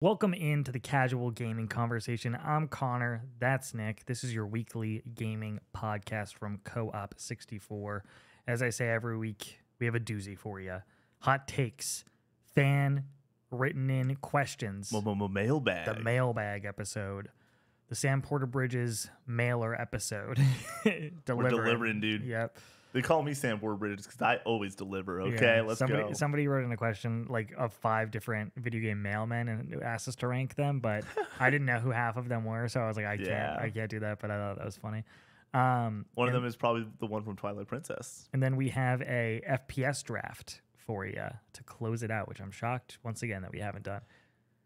Welcome into the Casual Gaming Conversation. I'm Connor. That's Nick. This is your weekly gaming podcast from Co-op 64. As I say every week, we have a doozy for you. Hot takes, fan written in questions, Mailbag. the mailbag episode, the Sam Porter Bridges mailer episode. We're delivering, dude. Yep. They call me Sam Porter Bridges because I always deliver. Okay, Yeah, let's go. Somebody wrote in a question like of 5 different video game mailmen and asked us to rank them, but I didn't know who half of them were, so I was like, I can't do that. But I thought that was funny. One of them is probably the one from Twilight Princess. And then we have a FPS draft for you to close it out, which I'm shocked once again that we haven't done.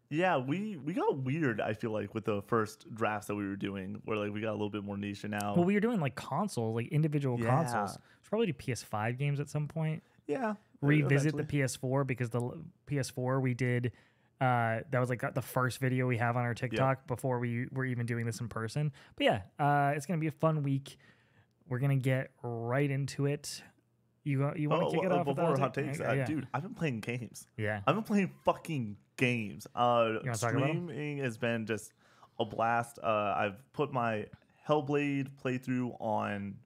Yeah, we got weird, I feel like, with the first drafts that we were doing, where like we got a little bit more niche now. Well, we were doing like consoles, like individual consoles. Should probably do PS5 games at some point. Yeah. Revisit eventually. the PS4 because the PS4 we did that was like the first video we have on our TikTok before we were even doing this in person. But yeah, it's gonna be a fun week. We're gonna get right into it. You want to kick it off before with hot takes? yeah. Dude, I've been playing games. Yeah. I've been playing fucking games. wanna talk about 'em? Streaming has been just a blast. I've put my Hellblade playthrough on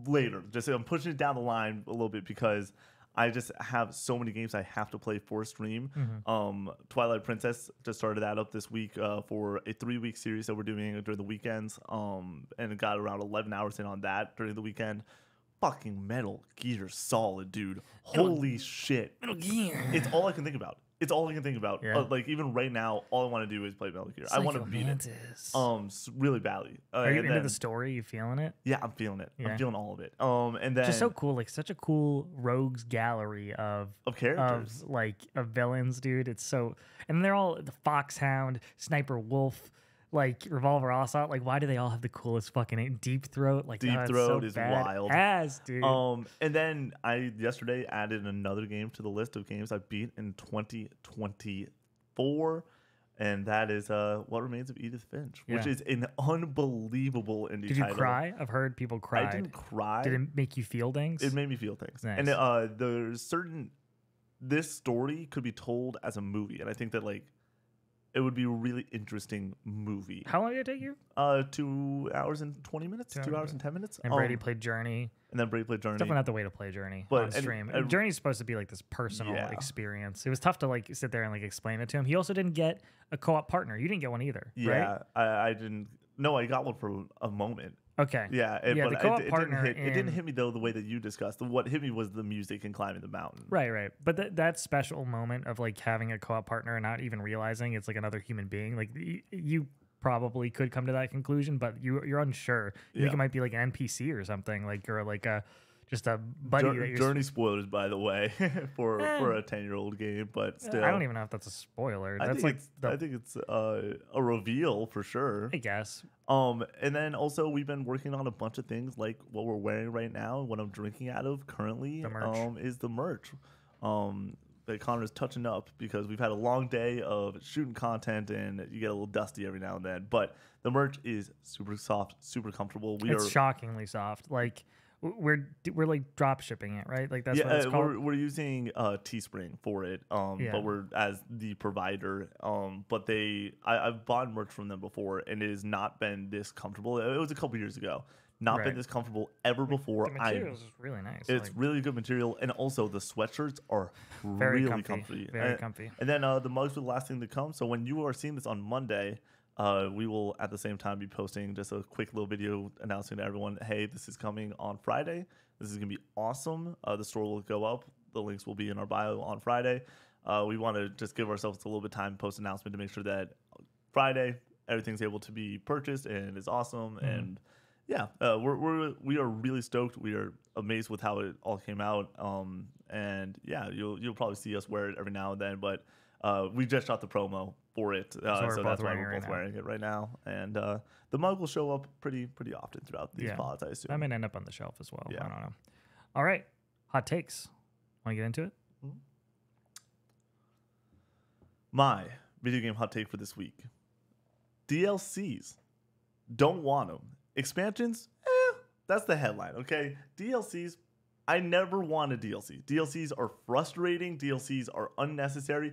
later. Just I'm pushing it down the line a little bit because I just have so many games I have to play for stream. Twilight Princess just started that up this week for a 3-week series that we're doing during the weekends. And it got around 11 hours in on that during the weekend. Fucking Metal Gear Solid, dude. Holy shit. Metal Gear. It's all I can think about. It's all I can think about. Yeah. Like even right now, all I want to do is play Metal Gear. I want to beat it. Really badly. Are you into the story? You feeling it? Yeah, I'm feeling it. Yeah. I'm feeling all of it. And then Just so cool, like such a cool rogues gallery of characters, of villains, dude. It's so, and they're all the Foxhound, Sniper Wolf, like Revolver Ocelot. Like, why do they all have the coolest fucking name? Deep Throat? Like, Deep Throat so is bad wild. ass, dude. And then I yesterday added another game to the list of games I beat in 2024. And that is What Remains of Edith Finch, which is an unbelievable indie Did you title. cry? I've heard people cry. I didn't cry. Did it make you feel things? It made me feel things. Nice. And there's certain... This story could be told as a movie. And I think that, like, it would be a really interesting movie. How long did it take you? 2 hours and 20 minutes? 2 hours and 10 minutes? And Brady played Journey. And then Brady played Journey. It's definitely not the way to play Journey on stream. and Journey's supposed to be like this personal experience. It was tough to like sit there and like explain it to him. He also didn't get a co-op partner. You didn't get one either, right? I didn't. No, I got one for a moment. Okay. Yeah, the but co-op it partner didn't hit me though the way that you discussed. What hit me was the music and climbing the mountain. Right. But that special moment of like having a co-op partner and not even realizing it's like another human being. Like you probably could come to that conclusion, but you're unsure. You think it might be like an NPC or something, like or like just a buddy. That Journey spoilers, by the way, for a 10-year-old game, but still, I don't even know if that's a spoiler. I think it's a reveal for sure. I guess. And then also we've been working on a bunch of things like what we're wearing right now and what I'm drinking out of currently. The merch. Is the merch. That Connor's touching up because we've had a long day of shooting content and you get a little dusty every now and then. But the merch is super soft, super comfortable. It's shockingly soft. Like we're like drop shipping it, right? Like that's what it's called. We're using Teespring for it. But we're as the provider. But I've bought merch from them before and it has not been this comfortable. It was a couple years ago. Not been this comfortable ever before. The material is really nice. It's really good material, and also the sweatshirts are very really comfy. Very comfy. And then the mugs are the last thing to come. So when you are seeing this on Monday, we will at the same time be posting just a quick little video announcing to everyone, hey, this is coming on Friday. This is gonna be awesome. The store will go up. The links will be in our bio on Friday. We want to just give ourselves a little bit of time post announcement to make sure that Friday everything's able to be purchased and is awesome and. Yeah, we are really stoked. We are amazed with how it all came out. And yeah, you'll probably see us wear it every now and then. But we just shot the promo for it, so that's why we're both wearing it right now. And the mug will show up pretty often throughout these pods, I assume. That may end up on the shelf as well. Yeah. I don't know. All right, hot takes. Want to get into it? Mm-hmm. My video game hot take for this week: DLCs. Don't want them. Expansions, that's the headline, okay? DLCs, I never want a DLC. DLCs are frustrating. DLCs are unnecessary.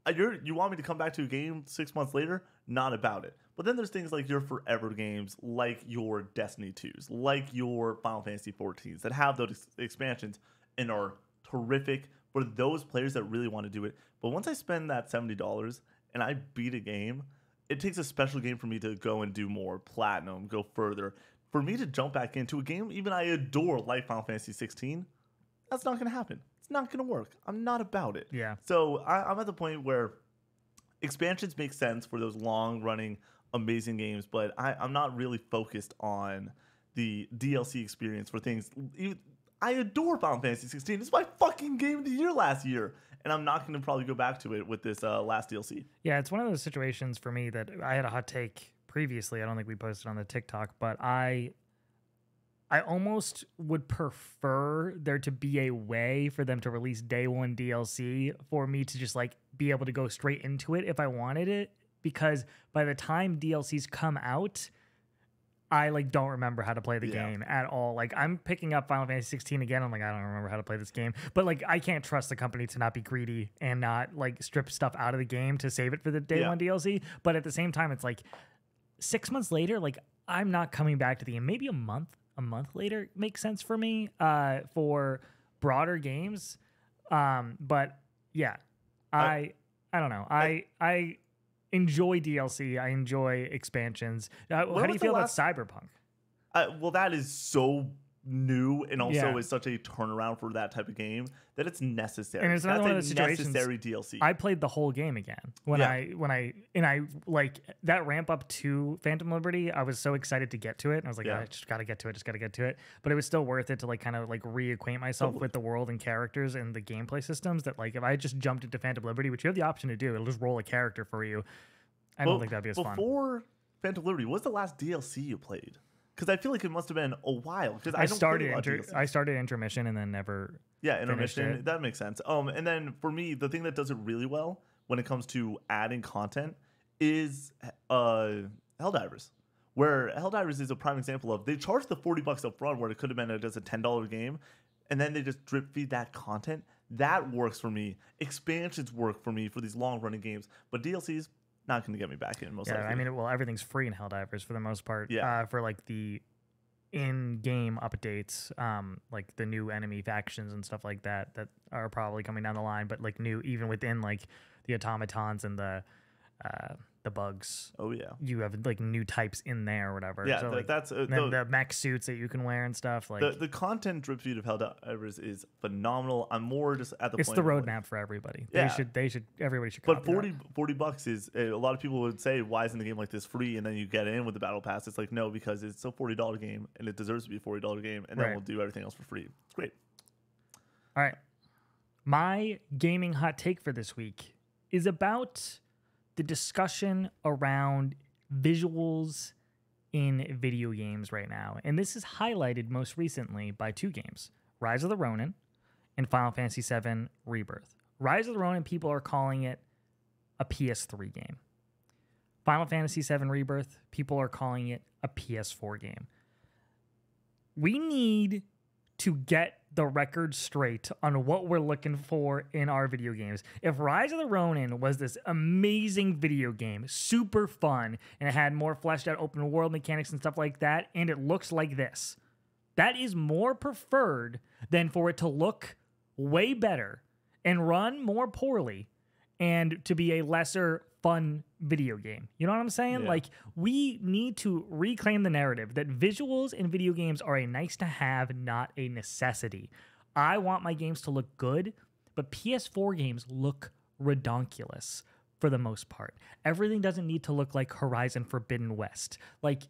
You want me to come back to a game 6 months later? Not about it. But then there's things like your forever games, like your Destiny 2s, like your Final Fantasy 14s that have those expansions and are terrific for those players that really want to do it. But once I spend that $70 and I beat a game, it takes a special game for me to go and do more platinum, go further. For me to jump back into a game, even I adore like Final Fantasy 16, that's not going to happen. It's not going to work. I'm not about it. Yeah. So I'm at the point where expansions make sense for those long-running, amazing games, but I'm not really focused on the DLC experience for things. I adore Final Fantasy 16. It's my fucking game of the year last year, and I'm not going to probably go back to it with this last DLC. Yeah, it's one of those situations for me that I had a hot take previously. I don't think we posted on the TikTok, but I almost would prefer there to be a way for them to release day one DLC for me to just like be able to go straight into it if I wanted it, because by the time DLCs come out, I like don't remember how to play the game at all. Like I'm picking up Final Fantasy 16 again. I'm like, I don't remember how to play this game. But like I can't trust the company to not be greedy and not like strip stuff out of the game to save it for the day one DLC. But at the same time, it's like 6 months later, like I'm not coming back to the game. Maybe a month later makes sense for me for broader games. But yeah, I don't know. I enjoy DLC. I enjoy expansions. How do you feel about Cyberpunk? Well, that is so new and also Yeah. is such a turnaround for that type of game that it's necessary. And it's another That's one a of those situations. necessary DLC. I played the whole game again when I like that ramp up to Phantom Liberty. I was so excited to get to it. And I was like, I just gotta get to it. But it was still worth it to like kind of like reacquaint myself with the world and characters and the gameplay systems. That like if I just jumped into Phantom Liberty, which you have the option to do, it'll just roll a character for you. I don't think that'd be as fun. Before Phantom Liberty, what was the last DLC you played? Because I feel like it must have been a while. Because I started Intermission and then never. Yeah, Intermission. That makes sense. And then for me, the thing that does it really well when it comes to adding content is Helldivers. Where Helldivers is a prime example of they charge the $40 up front where it could have been just a $10 game, and then they just drip feed that content. That works for me. Expansions work for me for these long running games, but DLCs not going to get me back in most likely. I mean, well, everything's free in Helldivers for the most part. Yeah. For like the in-game updates, like the new enemy factions and stuff like that are probably coming down the line. But like new, even within like the automatons and the bugs. Oh yeah, you have like new types in there or whatever. Yeah, so, like, that's the mech suits that you can wear and stuff. Like the content drip feed of Helldivers is phenomenal. I'm more just at the it's point. It's the roadmap for everybody. Yeah. Everybody should. But $40 is a lot of people would say, why isn't the game like this free? And then you get in with the battle pass. It's like no, because it's a $40 game and it deserves to be a $40 game, and then we'll do everything else for free. It's great. All right, my gaming hot take for this week is about the discussion around visuals in video games right now. And this is highlighted most recently by two games, Rise of the Ronin and Final Fantasy VII Rebirth. Rise of the Ronin, people are calling it a PS3 game. Final Fantasy VII Rebirth, people are calling it a PS4 game. We need to get the record straight on what we're looking for in our video games. If Rise of the Ronin was this amazing video game, super fun, and it had more fleshed out open world mechanics and stuff like that, and it looks like this, that is more preferred than for it to look way better and run more poorly and to be a lesser fun video game. You know what I'm saying? Yeah. Like, we need to reclaim the narrative that visuals in video games are a nice to have, not a necessity. I want my games to look good, but PS4 games look redonkulous for the most part. Everything doesn't need to look like Horizon Forbidden West. Like,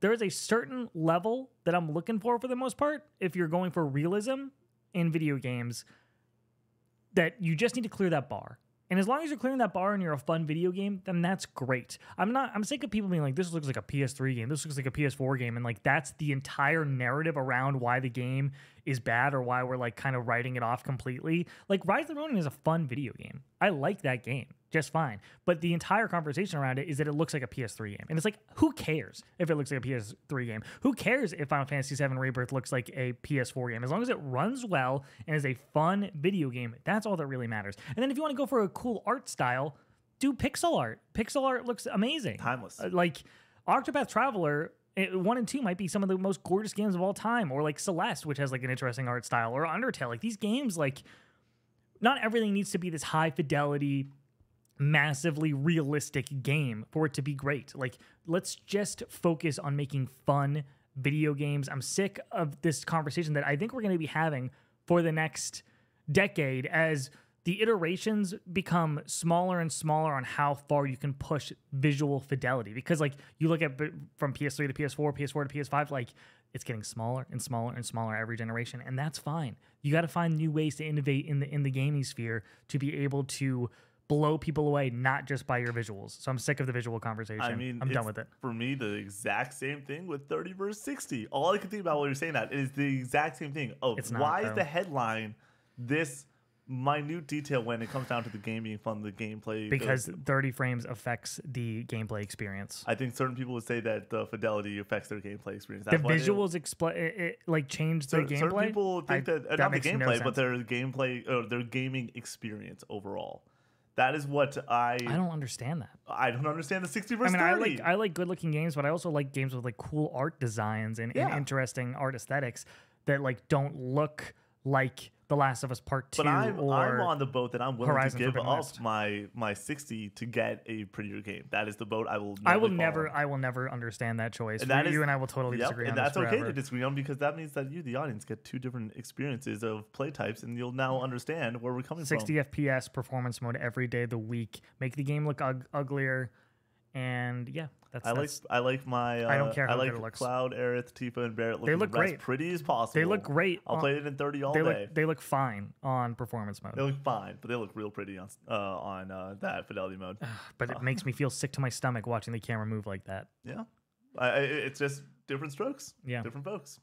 there is a certain level that I'm looking for the most part, if you're going for realism in video games, that you just need to clear that bar. And as long as you're clearing that bar and you're a fun video game, then that's great. I'm sick of people being like, this looks like a PS3 game, this looks like a PS4 game, and like that's the entire narrative around why the game is bad or why we're like kind of writing it off completely. Like Rise of the Ronin is a fun video game. I like that game. just fine. But the entire conversation around it is that it looks like a PS3 game. And it's like, who cares if it looks like a PS3 game? Who cares if Final Fantasy VII Rebirth looks like a PS4 game? As long as it runs well and is a fun video game, that's all that really matters. And then if you want to go for a cool art style, do pixel art. Pixel art looks amazing. Timeless. Like Octopath Traveler 1 and 2 might be some of the most gorgeous games of all time, or like Celeste, which has like an interesting art style, or Undertale. Like these games, like not everything needs to be this high fidelity, massively realistic game for it to be great. Like let's just focus on making fun video games. I'm sick of this conversation that I think we're going to be having for the next decade as the iterations become smaller and smaller on how far you can push visual fidelity. Because like you look at from PS3 to PS4, PS4 to PS5, like it's getting smaller and smaller and smaller every generation, and that's fine. You got to find new ways to innovate in the gaming sphere to be able to blow people away, not just by your visuals. So I'm sick of the visual conversation. I mean, I'm done with it. For me, the exact same thing with 30 versus 60. All I can think about while you're saying that is the exact same thing. Oh, It's not, why though. is the headline this minute detail when it comes down to the game being fun, the gameplay? Because 30 frames affects the gameplay experience. I think certain people would say that the fidelity affects their gameplay experience. The visuals like change the gameplay. Certain people think that not the makes no gameplay, but sense. their gameplay, their gaming experience overall. That is what I don't understand that. I don't understand the 60 versus I 30. I like good looking games, but I also like games with like cool art designs and interesting art aesthetics that like don't look like The Last of Us Part 2 But I'm or on the boat that I'm willing Horizon to give Forbidden up West. my 60 to get a prettier game. That is the boat I will. I will follow. never understand that choice. And that You is- and I will totally Yep, disagree on and this that's okay forever. to disagree on, because that means that you, the audience, get two different experiences of play types, and you'll now understand where we're coming 60 from. FPS performance mode every day of the week. Make the game look uglier, and yeah, that's. I like my. I don't care how I like good it looks. Cloud, Aerith, Tifa, and Barrett looking look as great. pretty as possible. They look great. I'll play it in 30 all they day. look they look fine on performance mode. They look fine, but they look real pretty on that fidelity mode. But it makes me feel sick to my stomach watching the camera move like that. Yeah, it's just different strokes. Yeah. Different folks.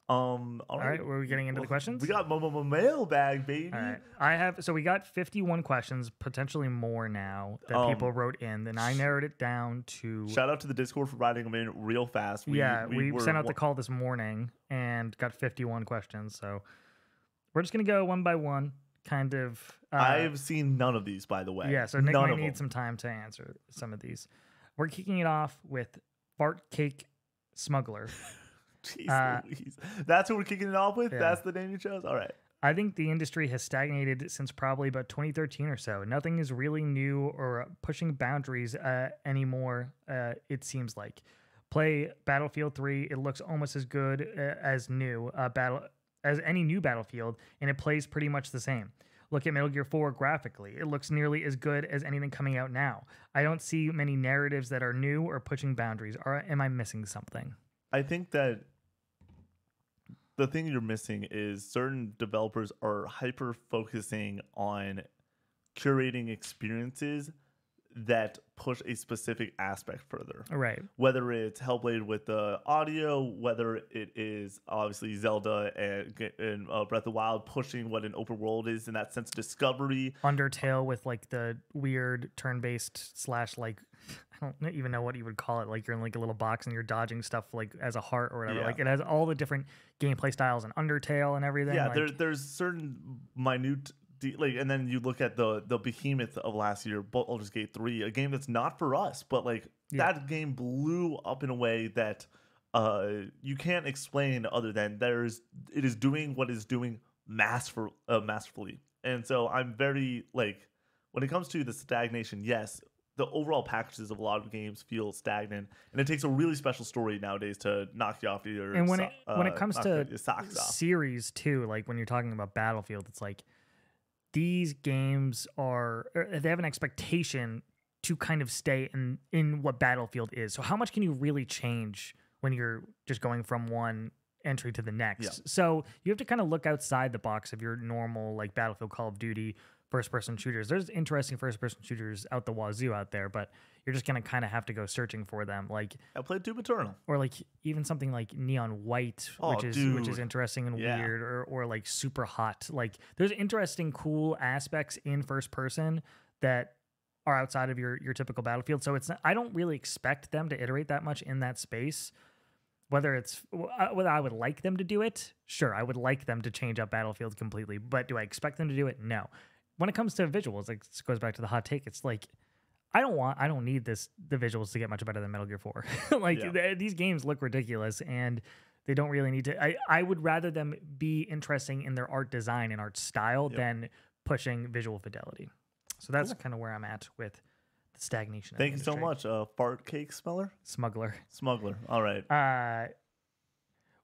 All right, were we getting into the questions? We got mailbag, baby. All right. So we got 51 questions, potentially more now that people wrote in. Then I narrowed it down to. Shout out to the Discord for writing them in real fast. We were sent out the call this morning and got 51 questions. So we're just gonna go one by one, kind of. I've seen none of these, by the way. Yeah, so Nick none might of need them. some time to answer some of these. We're kicking it off with Fart Cake Smuggler. Jeez Louise. That's who we're kicking it off with? Yeah. That's the name you chose? All right. I think the industry has stagnated since probably about 2013 or so. Nothing is really new or pushing boundaries anymore, it seems like. Play Battlefield 3, it looks almost as good as any new Battlefield, and it plays pretty much the same. Look at Metal Gear 4 graphically. It looks nearly as good as anything coming out now. I don't see many narratives that are new or pushing boundaries. Am I missing something? I think that the thing you're missing is certain developers are hyper focusing on curating experiences that push a specific aspect further. Right. Whether it's Hellblade with the audio, whether it is obviously Zelda and Breath of the Wild pushing what an open world is in that sense of discovery. Undertale with like the weird turn-based / like I don't even know what you would call it. Like you're in like a little box and you're dodging stuff like as a heart or whatever. Yeah. Like it has all the different gameplay styles and Undertale and everything. Yeah, like, there's certain minute and then you look at the behemoth of last year, Baldur's Gate 3, a game that's not for us, but like that game blew up in a way that you can't explain other than it is doing what it's doing masterfully. And so I'm very like, when it comes to the stagnation, yes, the overall packages of a lot of games feel stagnant, and it takes a really special story nowadays to knock you off your. And when it comes to your socks off. series too, like when you're talking about Battlefield, it's like these games they have an expectation to kind of stay in what Battlefield is. So how much can you really change when you're just going from one entry to the next? Yeah. So you have to kind of look outside the box of your normal like Battlefield, Call of Duty, first-person shooters. There's interesting first-person shooters out the wazoo out there, but you're just gonna kind of have to go searching for them. Like I played Doom Eternal, or like even something like Neon White, which is interesting and weird, or like Super Hot. Like there's interesting, cool aspects in first person that are outside of your typical Battlefield. So I don't really expect them to iterate that much in that space. Whether I would like them to do it, sure, I would like them to change up Battlefield completely. But do I expect them to do it? No. When it comes to visuals, like this goes back to the hot take. It's like I don't need the visuals to get much better than Metal Gear 4. These games look ridiculous and they don't really need to. I would rather them be interesting in their art design and art style than pushing visual fidelity. So that's kind of where I'm at with the stagnation. Thank you so much, fart cake smeller? Smuggler. All right.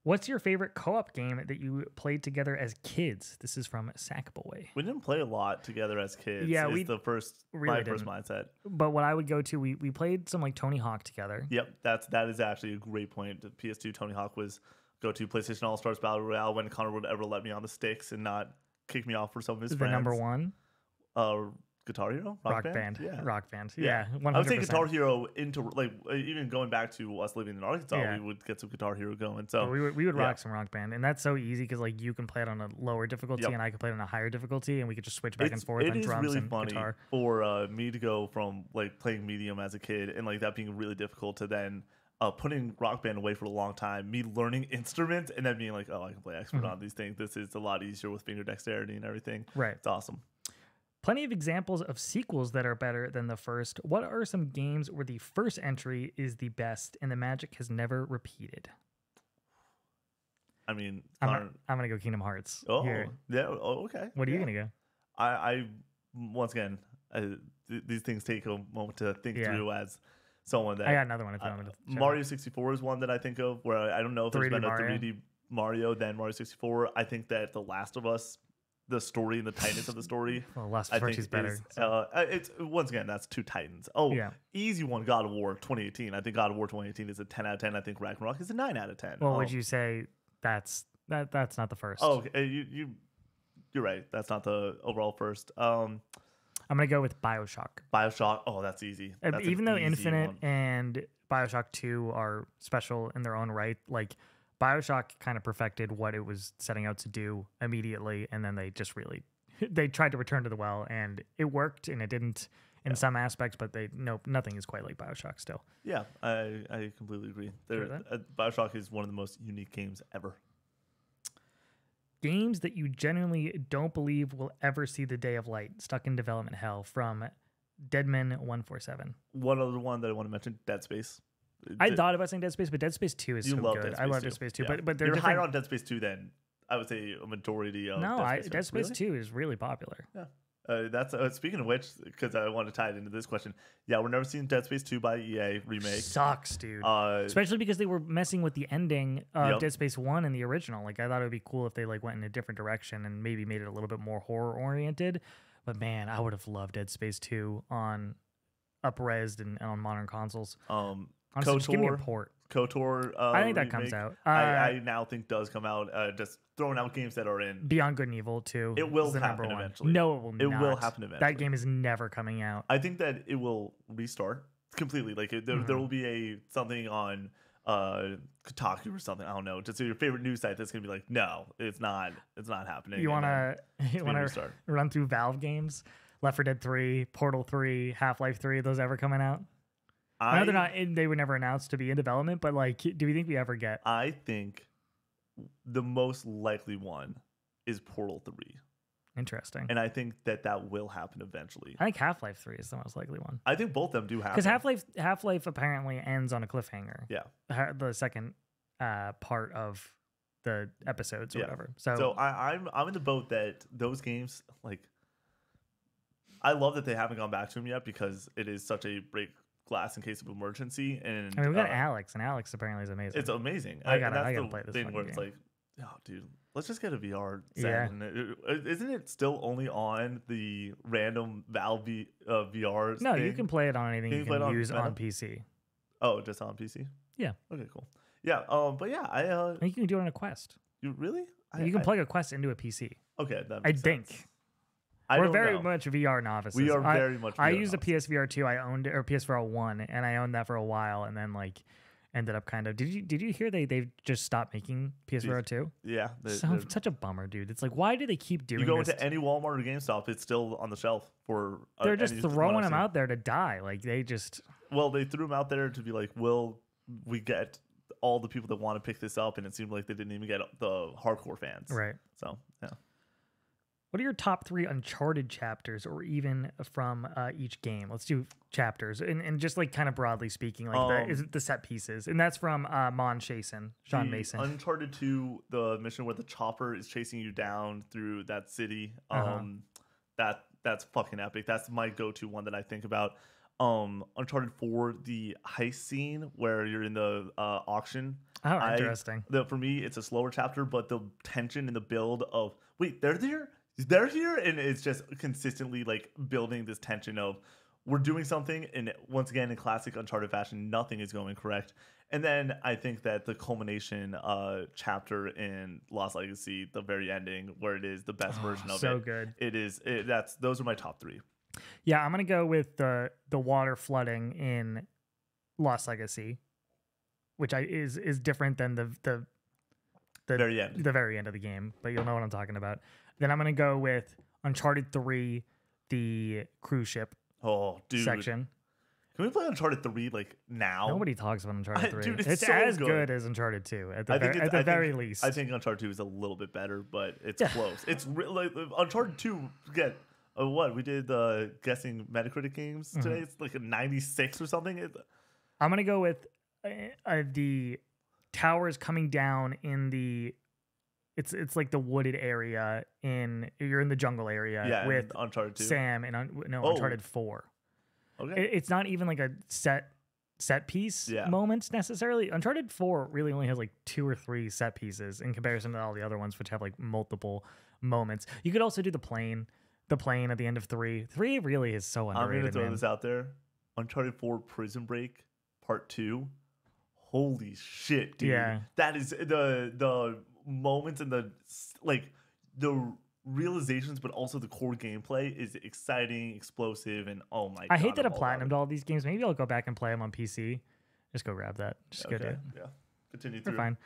What's your favorite co-op game that you played together as kids? This is from Sackboy. We didn't play a lot together as kids. Yeah, my first mindset. But what I would go to, we played some like Tony Hawk together. Yep, that is actually a great point. The PS2 Tony Hawk was go to PlayStation All Stars Battle Royale when Connor would ever let me on the sticks and not kick me off for some of his friends. The number one. Guitar Hero? Rock Band. Yeah. Rock Band. Yeah. 100%. I would say Guitar Hero into like even going back to us living in Arkansas, we would get some Guitar Hero going. So we would rock some Rock Band, and that's so easy because like you can play it on a lower difficulty and I can play it on a higher difficulty, and we could just switch back and forth on drums really and funny guitar. For me to go from like playing medium as a kid and like that being really difficult to then putting Rock Band away for a long time, me learning instruments and then being like, oh, I can play expert on these things. This is a lot easier with finger dexterity and everything. Right. It's awesome. Plenty of examples of sequels that are better than the first. What are some games where the first entry is the best and the magic has never repeated? I mean, I'm gonna go Kingdom Hearts. Oh, here. yeah. Oh, okay. What are you gonna go? I once again, these things take a moment to think through as someone that I got another one. If you want me to Mario 64 is one that I think of where I don't know if there's been a 3D Mario than Mario 64. I think that The Last of Us, the story and the tightness of the story. Well, Last of Us is better. It's once again, that's two titans. Oh, yeah. Easy one, God of War 2018. I think God of War 2018 is a 10 out of 10. I think Ragnarok is a 9 out of 10. Well, would you say that's not the first? Oh, you're right. That's not the overall first. I'm gonna go with BioShock. BioShock. Oh, that's easy. Even though Infinite and BioShock 2 are special in their own right, like BioShock kind of perfected what it was setting out to do immediately, and then they just really they tried to return to the well, and it worked, and it didn't in some aspects, but nothing is quite like BioShock still. Yeah, I completely agree. BioShock is one of the most unique games ever. Games that you genuinely don't believe will ever see the day of light, stuck in development hell, from Deadman147. One other one that I want to mention, Dead Space. I thought about saying Dead Space, but Dead Space 2 is so good. I love Dead Space 2, but they're You're different. higher on Dead Space 2 than I would say a majority of. Dead Space 2 is really popular. Yeah. That's speaking of which, because I want to tie it into this question. Yeah, we're never seeing Dead Space 2 by EA remake. Sucks, dude. Especially because they were messing with the ending of Dead Space 1 and the original. Like, I thought it would be cool if they like went in a different direction and maybe made it a little bit more horror oriented. But man, I would have loved Dead Space 2 on up-resed and on modern consoles. Honestly, just give me a port. KOTOR. I think that remake, comes out. I now think does come out. Just throwing out games that are in Beyond Good and Evil 2. It will happen eventually. No, it will not. It will happen eventually. That game is never coming out. I think that it will restart completely. Like there will be something on Kotaku or something. I don't know. Just your favorite news site that's gonna be like, no, it's not happening. You wanna run through Valve games? Left 4 Dead 3, Portal 3, Half-Life 3. Those ever coming out? I know they're not. They were never announced to be in development, but like, do we think we ever get? I think the most likely one is Portal 3. Interesting. And I think that will happen eventually. I think Half-Life 3 is the most likely one. I think both of them do happen. Because Half-Life apparently ends on a cliffhanger. Yeah. The second part of the episodes or whatever. So I'm in the boat that those games, like, I love that they haven't gone back to them yet because it is such a break glass in case of emergency. And I mean, we got Alex, and Alex apparently is amazing. It's amazing. I gotta play this thing where it's like, oh, dude, let's just get a VR set. Yeah. Isn't it still only on the random Valve VR? No, you can play it on anything you can use on PC. Oh, just on PC? Yeah. Okay, cool. Yeah. But yeah, I think you can do it on a Quest. You really? You can plug a Quest into a PC. Okay, that I makes think. sense. We're very much VR novices. We are very much. I used a PSVR 2. I owned it, or PSVR 1, and I owned that for a while, and then like ended up kind of. Did you hear they've just stopped making PSVR 2? Yeah, Such a bummer, dude. It's like, why do they keep doing you go this? into any Walmart or GameStop, it's still on the shelf for. They're just any throwing one I've them seen. out there to die. Like they just. Well, they threw them out there to be like, will we get all the people that want to pick this up? And it seemed like they didn't even get the hardcore fans. Right. So yeah. What are your top 3 Uncharted chapters, or even from each game? Let's do chapters, and just like kind of broadly speaking, like the set pieces, and that's from Sean Mason. Uncharted 2, the mission where the chopper is chasing you down through that city. That's fucking epic. That's my go-to one that I think about. Uncharted 4, the heist scene where you're in the auction. Oh, interesting. For me, it's a slower chapter, but the tension in the build of wait, they're there. They're here, and it's just consistently like building this tension of we're doing something, and once again in classic Uncharted fashion, nothing is going correct. And then I think that the culmination chapter in Lost Legacy, the very ending, where it is the best version of it. So good. Those are my top 3. Yeah, I'm gonna go with the water flooding in Lost Legacy, which is different than the very end. The very end of the game, but you'll know what I'm talking about. Then I'm gonna go with Uncharted 3, the cruise ship section. Can we play Uncharted 3 like now? Nobody talks about Uncharted 3. Dude, it's so as good as Uncharted 2 at the very least. I think Uncharted 2 is a little bit better, but it's close. It's like Uncharted 2. Get what we did guessing Metacritic games today. It's like a 96 or something. I'm gonna go with the towers coming down in the. It's like the wooded area you're in the jungle area with Uncharted 2. Sam and Uncharted 4. Okay. It's not even like a set piece moments necessarily. Uncharted 4 really only has like 2 or 3 set pieces in comparison to all the other ones, which have like multiple moments. You could also do the plane at the end of 3. 3 really is so underrated. I'm gonna throw this out there. Uncharted 4 Prison Break Part 2. Holy shit, dude! Yeah. That is the moments and the realizations, but also the core gameplay is exciting, explosive, and oh my god. I hate that I platinumed all these games. Maybe I'll go back and play them on PC. Just go grab that. Just go do it. Yeah. Continue through. We're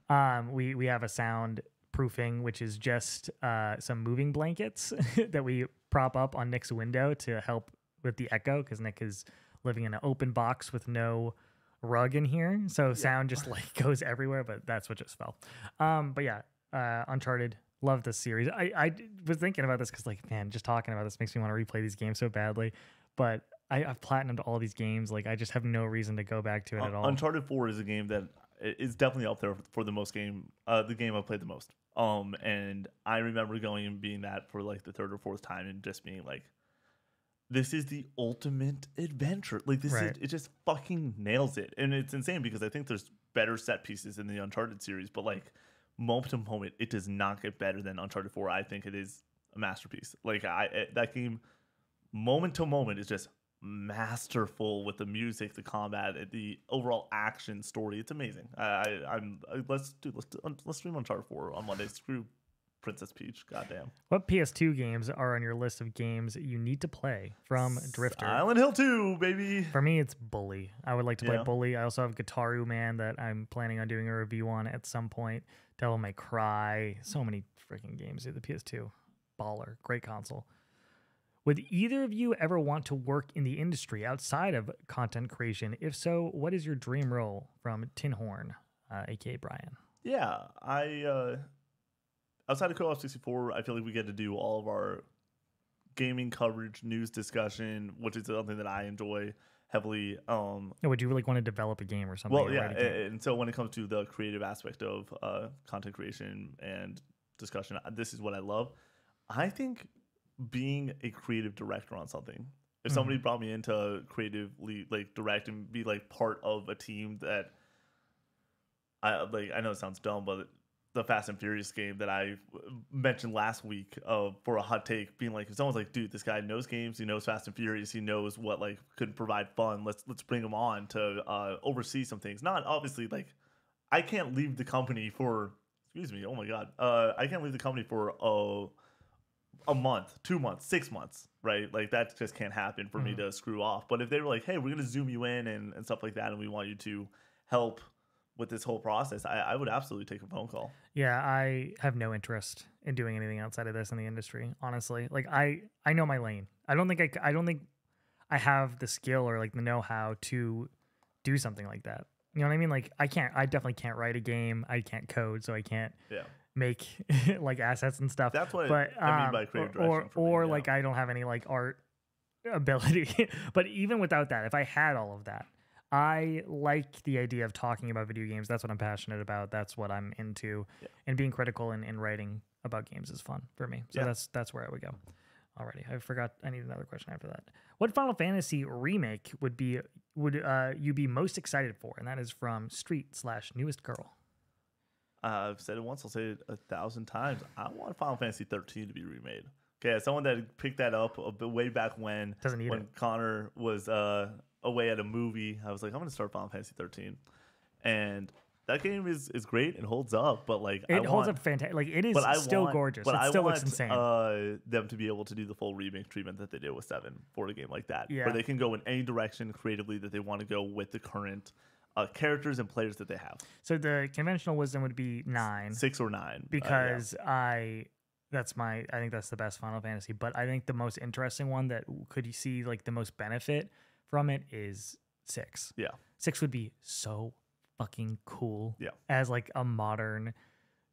fine. We have a sound proofing, which is just some moving blankets that we prop up on Nick's window to help with the echo, because Nick is living in an open box with no rug in here, so sound just like goes everywhere, but that's what just fell. But yeah, Uncharted, love this series. I was thinking about this because, like, man, just talking about this makes me want to replay these games so badly, but I've platinumed all these games. Like, I just have no reason to go back to it at all. Uncharted 4 is a game that is definitely up there for the game I've played the most. And I remember going and being that for like the 3rd or 4th time and just being like, this is the ultimate adventure. Like, it just fucking nails it. And it's insane because I think there's better set pieces in the Uncharted series, but like moment to moment, it does not get better than Uncharted 4. I think it is a masterpiece. Like, that game, moment to moment, is just masterful with the music, the combat, the overall action story. It's amazing. Let's stream Uncharted 4 on Monday. Screw Princess Peach. Goddamn. What PS2 games are on your list of games you need to play from Drifter? Silent Hill 2, baby. For me, it's Bully. I would like to play Bully. I also have Guitaru Man that I'm planning on doing a review on at some point. Devil May Cry. So many freaking games. The PS2. Baller. Great console. Would either of you ever want to work in the industry outside of content creation? If so, what is your dream role? From Tin Horn, aka Brian. Yeah, outside of Co-op 64, I feel like we get to do all of our gaming coverage, news discussion, which is something that I enjoy heavily. Would you want to develop a game or something? Well, yeah, and so when it comes to the creative aspect of content creation and discussion, this is what I love. I think being a creative director on something, if somebody brought me in to creatively direct and be part of a team that I know it sounds dumb, but the Fast and Furious game that I mentioned last week for a hot take, being if someone's like, dude, this guy knows games, he knows Fast and Furious, he knows what could provide fun, let's bring him on to oversee some things. Not obviously I can't leave the company for oh my god, I can't leave the company for a month, 2 months, 6 months, right? That just can't happen for me to screw off. But if they were hey, we're gonna zoom you in and stuff like that, and we want you to help with this whole process, I would absolutely take a phone call. Yeah, I have no interest in doing anything outside of this in the industry. Honestly, like I know my lane. I don't think I have the skill or like the know-how to do something like that. You know what I mean? Like I definitely can't write a game. I can't code, so I can't Yeah. make like assets and stuff. That's what But I mean by creative direction for me, or yeah. like I don't have any like art ability. But even without that, if I had all of that, I like the idea of talking about video games. That's what I'm passionate about. That's what I'm into. Yeah. And being critical and writing about games is fun for me. So Yeah. that's where I would go. Alrighty, I forgot. I need another question after that. What Final Fantasy remake would you be most excited for? And that is from Street/Newest Girl. I've said it once, I'll say it 1,000 times. I want Final Fantasy 13 to be remade. Okay, as someone that picked that up a bit way back when Connor was away at a movie, I was like, I'm gonna start Final Fantasy 13, and that game is great and holds up. But like, it holds up fantastic. Like it is still gorgeous. But it still looks insane. Them to be able to do the full remake treatment that they did with 7 for a game like that, Yeah. where they can go in any direction creatively that they want to go with the current characters and players that they have. So the conventional wisdom would be 9, 6 or 9, because I think that's the best Final Fantasy. But I think the most interesting one that could you see like the most benefit from it is 6. Yeah. 6 would be so fucking cool. Yeah. As like a modern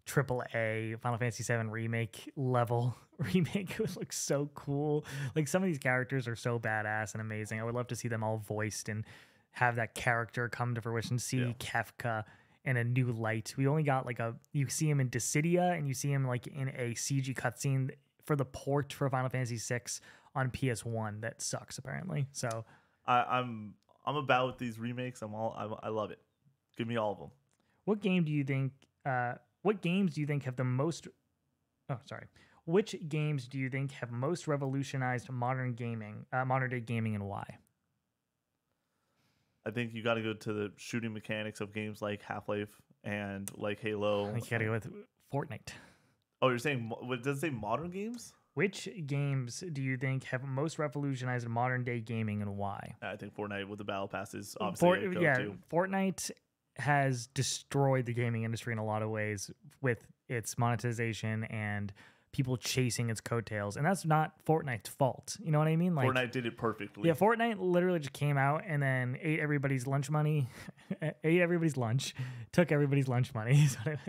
AAA Final Fantasy 7 remake level remake. It would look so cool. Like some of these characters are so badass and amazing. I would love to see them all voiced and have that character come to fruition. See Kefka in a new light. We only got like you see him in Dissidia and you see him like in a CG cutscene for the port for Final Fantasy 6 on PS1 that sucks apparently. So I'm about these remakes. I love it. Give me all of them. What game do you think? What games do you think have the most? Oh, sorry. Which games do you think have most revolutionized modern day gaming, and why? I think you got to go to the shooting mechanics of games like Half-Life and like Halo. I think you got to go with Fortnite. Oh, you're saying? Does it say modern games? Which games do you think have most revolutionized modern day gaming, and why? I think Fortnite with the battle pass is obviously a go-to. Fortnite has destroyed the gaming industry in a lot of ways with its monetization and people chasing its coattails, and that's not Fortnite's fault. You know what I mean? Like Fortnite did it perfectly. Yeah, Fortnite literally just came out and then ate everybody's lunch money, ate everybody's lunch, took everybody's lunch money,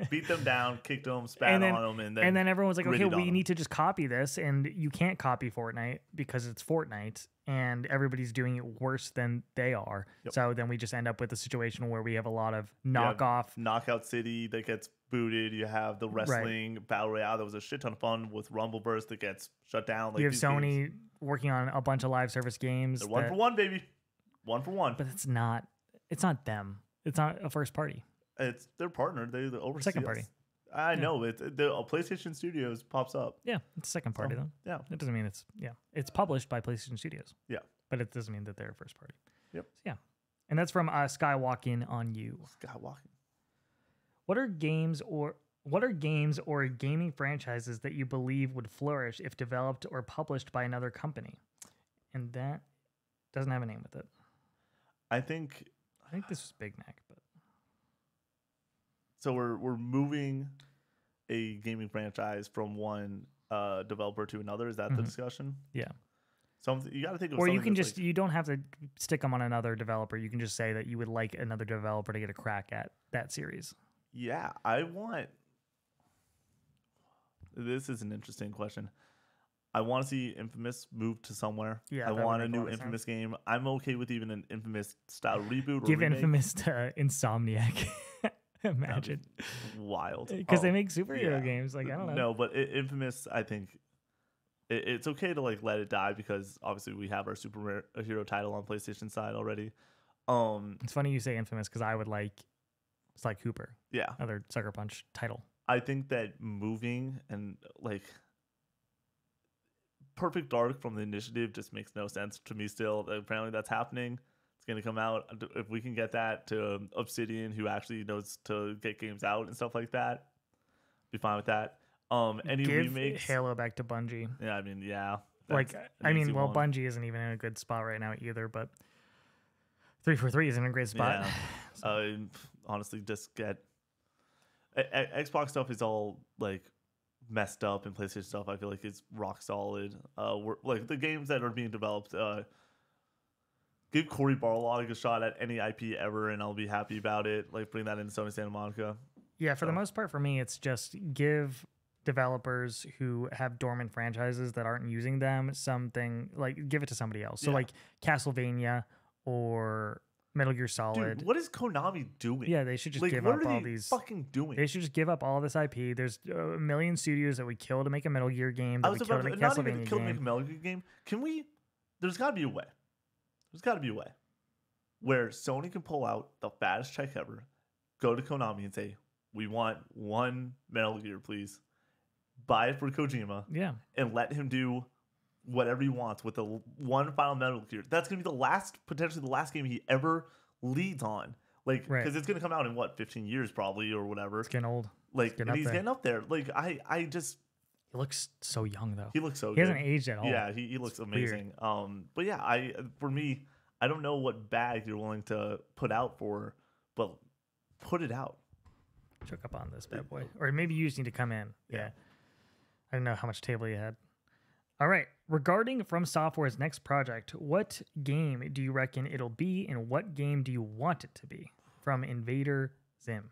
beat them down, kicked them, spat on them, and then everyone was like, okay, we need to just copy this, and you can't copy Fortnite because it's Fortnite, and everybody's doing it worse than they are. Yep. So then we just end up with a situation where we have a lot of knockoff. Knockout City that gets booted. You have the wrestling battle royale that was a shit ton of fun with Rumbleverse that gets shut down. Like you have Sony working on a bunch of live service games. They're 1 for 1, baby. 1 for 1. But it's not them. It's not a first party. It's their partner. They oversee second party. I know it. The PlayStation Studios pops up. Yeah, it's second party though. Yeah, it doesn't mean it's published by PlayStation Studios. Yeah, but it doesn't mean that they're first party. Yep. So, yeah, and that's from Skywalking on You. Skywalking. What are games or gaming franchises that you believe would flourish if developed or published by another company? And that doesn't have a name with it. I think this was Big Mac, but so we're moving a gaming franchise from one developer to another. Is that the discussion? Yeah. So you got to think of. Or you can just you don't have to stick them on another developer. You can just say that you would like another developer to get a crack at that series. Yeah, I want. This is an interesting question. I want to see Infamous move to somewhere. Yeah, I want a new Infamous game. I'm okay with even an Infamous style reboot. Or give remake. Infamous to Insomniac. Imagine. Wild. Because they make superhero games. Like I don't know. No, but Infamous, I think it's okay to like let it die because obviously we have our superhero title on PlayStation side already. It's funny you say Infamous because I would like Sly Cooper. Yeah. Other Sucker Punch title. I think that moving and like Perfect Dark from the Initiative just makes no sense to me still. Apparently that's happening. It's going to come out. If we can get that to Obsidian, who actually knows to get games out and stuff like that, be fine with that. Any Give remakes? Halo back to Bungie. Yeah, I mean, yeah. Bungie isn't even in a good spot right now either, but 343 is in a great spot. Yeah. Honestly, just get Xbox stuff is all like messed up, and PlayStation stuff I feel like is rock solid. We're like the games that are being developed. Give Cory Barlog a shot at any IP ever, and I'll be happy about it. Like bring that into Sony Santa Monica. Yeah, for the most part, for me, it's just give developers who have dormant franchises that aren't using them something, like give it to somebody else. So like Castlevania or Metal Gear Solid. Dude, what is Konami doing? Yeah, they should just like, give what up are all they these. fucking doing? They should just give up all this IP. There's a million studios that we kill to make a Metal Gear game. That I was we kill about to make not Castlevania even kill to game. make a Metal Gear game. Can we? There's got to be a way. There's got to be a way where Sony can pull out the fattest check ever, go to Konami and say, "We want one Metal Gear, please." Buy it for Kojima. Yeah, and let him do whatever he wants with the one final Metal Gear. That's gonna be the last, potentially the last game he ever leads on. Like, because it's gonna come out in what, 15 years probably or whatever. It's getting old. Like, and he's getting up there. Like, I just. He looks so young though. He looks so. He good. hasn't aged at all. Yeah, he looks amazing. Weird. But yeah, for me, I don't know what bag you're willing to put out for, but put it out. Choke up on this bad boy, or maybe you just need to come in. Yeah. I don't know how much table you had. All right. Regarding From Software's next project, what game do you reckon it'll be, and what game do you want it to be? From Invader Zim.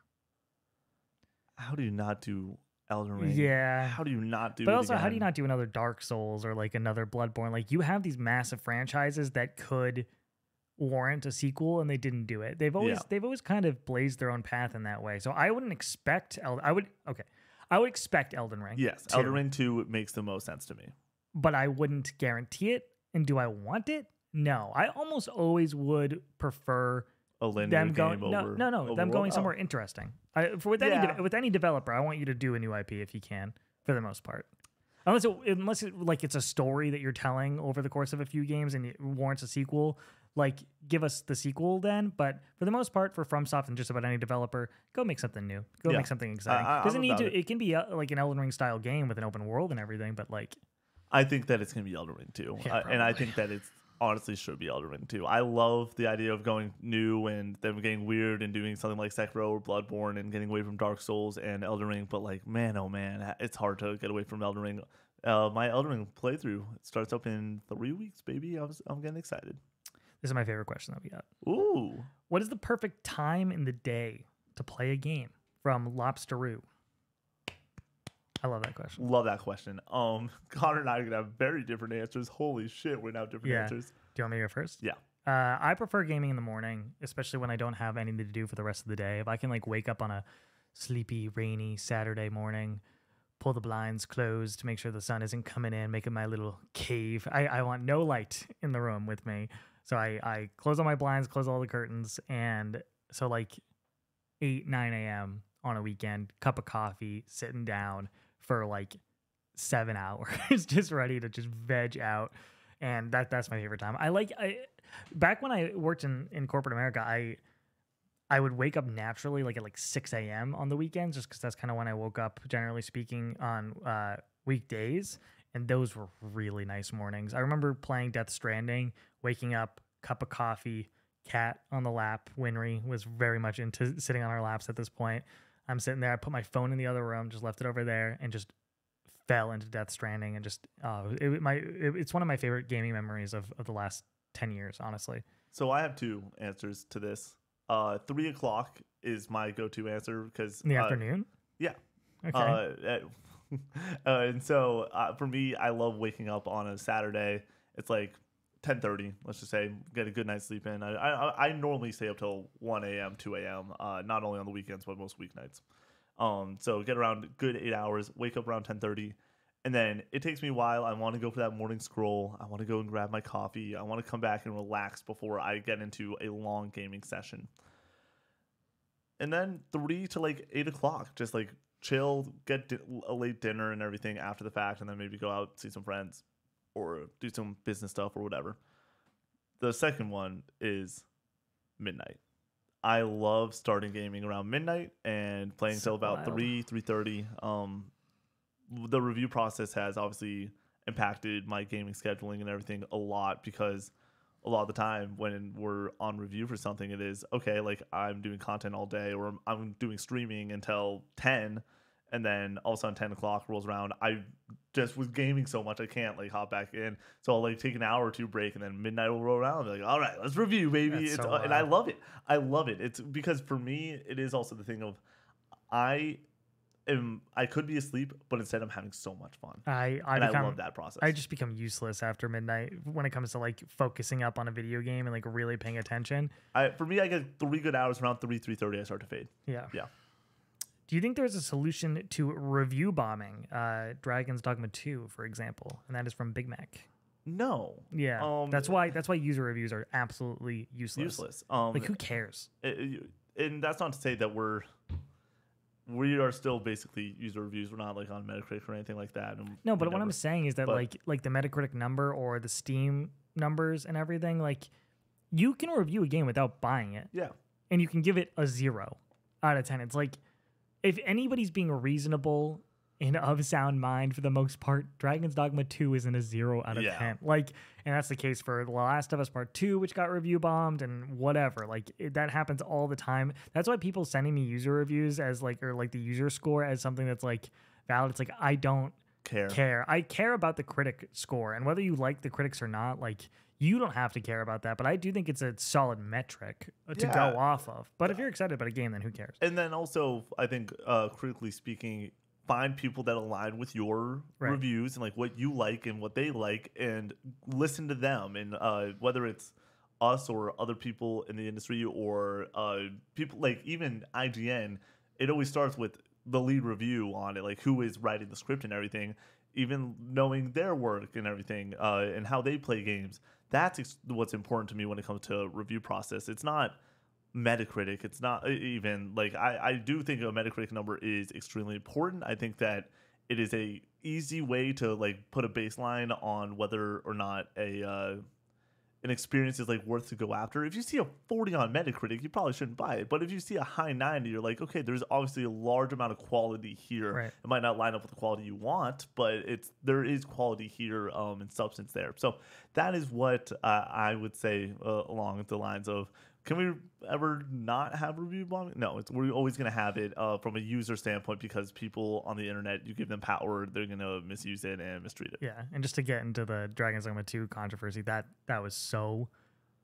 How do you not do Elden Ring? Yeah. How do you not do? But also, how do you not do another Dark Souls or like another Bloodborne? Like, you have these massive franchises that could warrant a sequel, and they didn't do it. They've always kind of blazed their own path in that way. So I wouldn't expect I would expect Elden Ring. Yes, 2. Elden Ring 2 makes the most sense to me. But I wouldn't guarantee it. And do I want it? No. I almost always would prefer a linear game over. No. Them going somewhere interesting. With any developer, I want you to do a new IP if you can, for the most part. Unless it's a story that you're telling over the course of a few games and it warrants a sequel. Like, give us the sequel then. But for the most part, for FromSoft and just about any developer, go make something new. Go make something exciting. Doesn't need to. It can be like an Elden Ring style game with an open world and everything. But like, I think that it's gonna be Elden Ring 2, and I think that it's honestly should be Elden Ring 2. I love the idea of going new and them getting weird and doing something like Sekiro or Bloodborne and getting away from Dark Souls and Elden Ring. But like, man, oh man, it's hard to get away from Elden Ring. My Elden Ring playthrough starts up in 3 weeks, baby. I'm getting excited. This is my favorite question that we got. Ooh. What is the perfect time in the day to play a game? From Lobsteroo. I love that question. Love that question. Connor and I are gonna have very different answers. Holy shit, we're gonna have different answers. Do you want me to go first? Yeah. I prefer gaming in the morning, especially when I don't have anything to do for the rest of the day. If I can like wake up on a sleepy, rainy Saturday morning, pull the blinds closed to make sure the sun isn't coming in, making my little cave. I want no light in the room with me. So I close all my blinds, close all the curtains, and so like 8, 9 a.m. on a weekend, cup of coffee, sitting down for like 7 hours, just ready to just veg out. And that's my favorite time. Back when I worked in corporate America, I would wake up naturally like at like 6 a.m. on the weekends, just because that's kind of when I woke up, generally speaking, on weekdays. And those were really nice mornings. I remember playing Death Stranding, waking up, cup of coffee, cat on the lap. Winry was very much into sitting on our laps at this point. I'm sitting there. I put my phone in the other room, just left it over there, and just fell into Death Stranding. And just it's one of my favorite gaming memories of the last 10 years, honestly. So I have 2 answers to this. 3 o'clock is my go-to answer because in the afternoon. Yeah. Okay. And so for me, I love waking up on a Saturday. It's like 10:30, let's just say, get a good night's sleep in. I normally stay up till 1 a.m., 2 a.m., not only on the weekends, but most weeknights. So get around good 8 hours, wake up around 10:30, and then it takes me a while. I want to go for that morning scroll. I want to go and grab my coffee. I want to come back and relax before I get into a long gaming session. And then 3 to like 8 o'clock, just like chill, get a late dinner and everything after the fact, and then maybe go out, see some friends, or do some business stuff or whatever. The second one is midnight. I love starting gaming around midnight and playing till about 3:30. The review process has obviously impacted my gaming scheduling and everything a lot because a lot of the time when we're on review for something, it is okay, like I'm doing content all day or I'm doing streaming until 10, and then all of a sudden 10 o'clock rolls around. I just was gaming so much I can't like hop back in. So I'll like take an hour or two break, and then midnight will roll around and be like, all right, let's review, baby. That's It's so and I wild. love it. I love it. It's because for me, it is also the thing of I I could be asleep, but instead I'm having so much fun. I And I love become that process. I just become useless after midnight when it comes to like focusing up on a video game and like really paying attention. For me, I get 3 good hours around 3:30. I start to fade. Yeah. Yeah. Do you think there's a solution to review bombing? Dragon's Dogma 2, for example, and that is from Big Mac. No. Yeah, that's why user reviews are absolutely useless. Useless. Like, who cares? And that's not to say that we are still basically user reviews. We're not like on Metacritic or anything like that. And No, but what I'm saying is that but- like the Metacritic number or the Steam numbers and everything, like you can review a game without buying it, Yeah. and you can give it a 0 out of 10. It's like if anybody's being reasonable and of sound mind for the most part, Dragon's Dogma 2 isn't a 0 out of Yeah. 10. Like, and that's the case for The Last of Us Part 2, which got review bombed and whatever. Like, that happens all the time. That's why people sending me user reviews as like, or like the user score as something that's like valid. It's like, I don't care. I care about the critic score, and whether you like the critics or not, like, you don't have to care about that. But I do think it's a solid metric to Yeah. go off of. But if you're excited about a game, then who cares? And then also, I think critically speaking, find people that align with your Right. reviews and like what you like and what they like, and listen to them. And whether it's us or other people in the industry or people like even IGN, it always starts with the lead review on it, like who is writing the script and everything, even knowing their work and everything and how they play games. That's what's important to me when it comes to review process. It's not Metacritic. It's not even like I do think a Metacritic number is extremely important. I think that it is a easy way to like put a baseline on whether or not an experience is like worth to go after. If you see a 40 on Metacritic, you probably shouldn't buy it. But if you see a high 90, you're like, okay, there's obviously a large amount of quality here. Right. It might not line up with the quality you want, but there is quality here and substance there. So that is what I would say along the lines of, can we ever not have review bombing? No, we're always going to have it from a user standpoint, because people on the internet, you give them power, they're going to misuse it and mistreat it. Yeah, and just to get into the Dragon's Dogma 2 controversy, that was so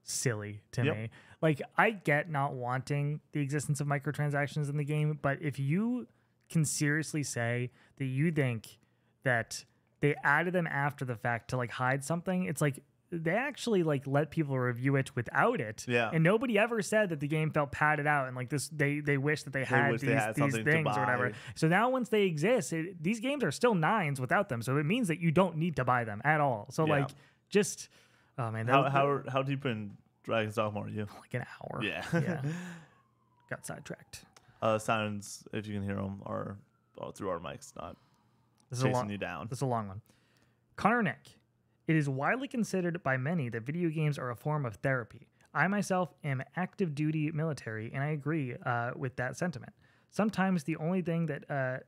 silly to Yep. me. Like, I get not wanting the existence of microtransactions in the game, but if you can seriously say that you think that they added them after the fact to like hide something, it's like they actually like let people review it without it. Yeah. And nobody ever said that the game felt padded out and like this they wish that they had wish these, they had these something to things or whatever. buy. So now once they exist, these games are still 9s without them. So it means that you don't need to buy them at all. So Yeah. like just oh man, How deep in Dragon's Dogma are you? like an hour. Yeah. Yeah. Got sidetracked. Sounds, if you can hear them, are through our mics, not This is chasing you down. This is a long one. Connor Nick. It is widely considered by many that video games are a form of therapy. I myself am active duty military, and I agree with that sentiment. Sometimes the only thing that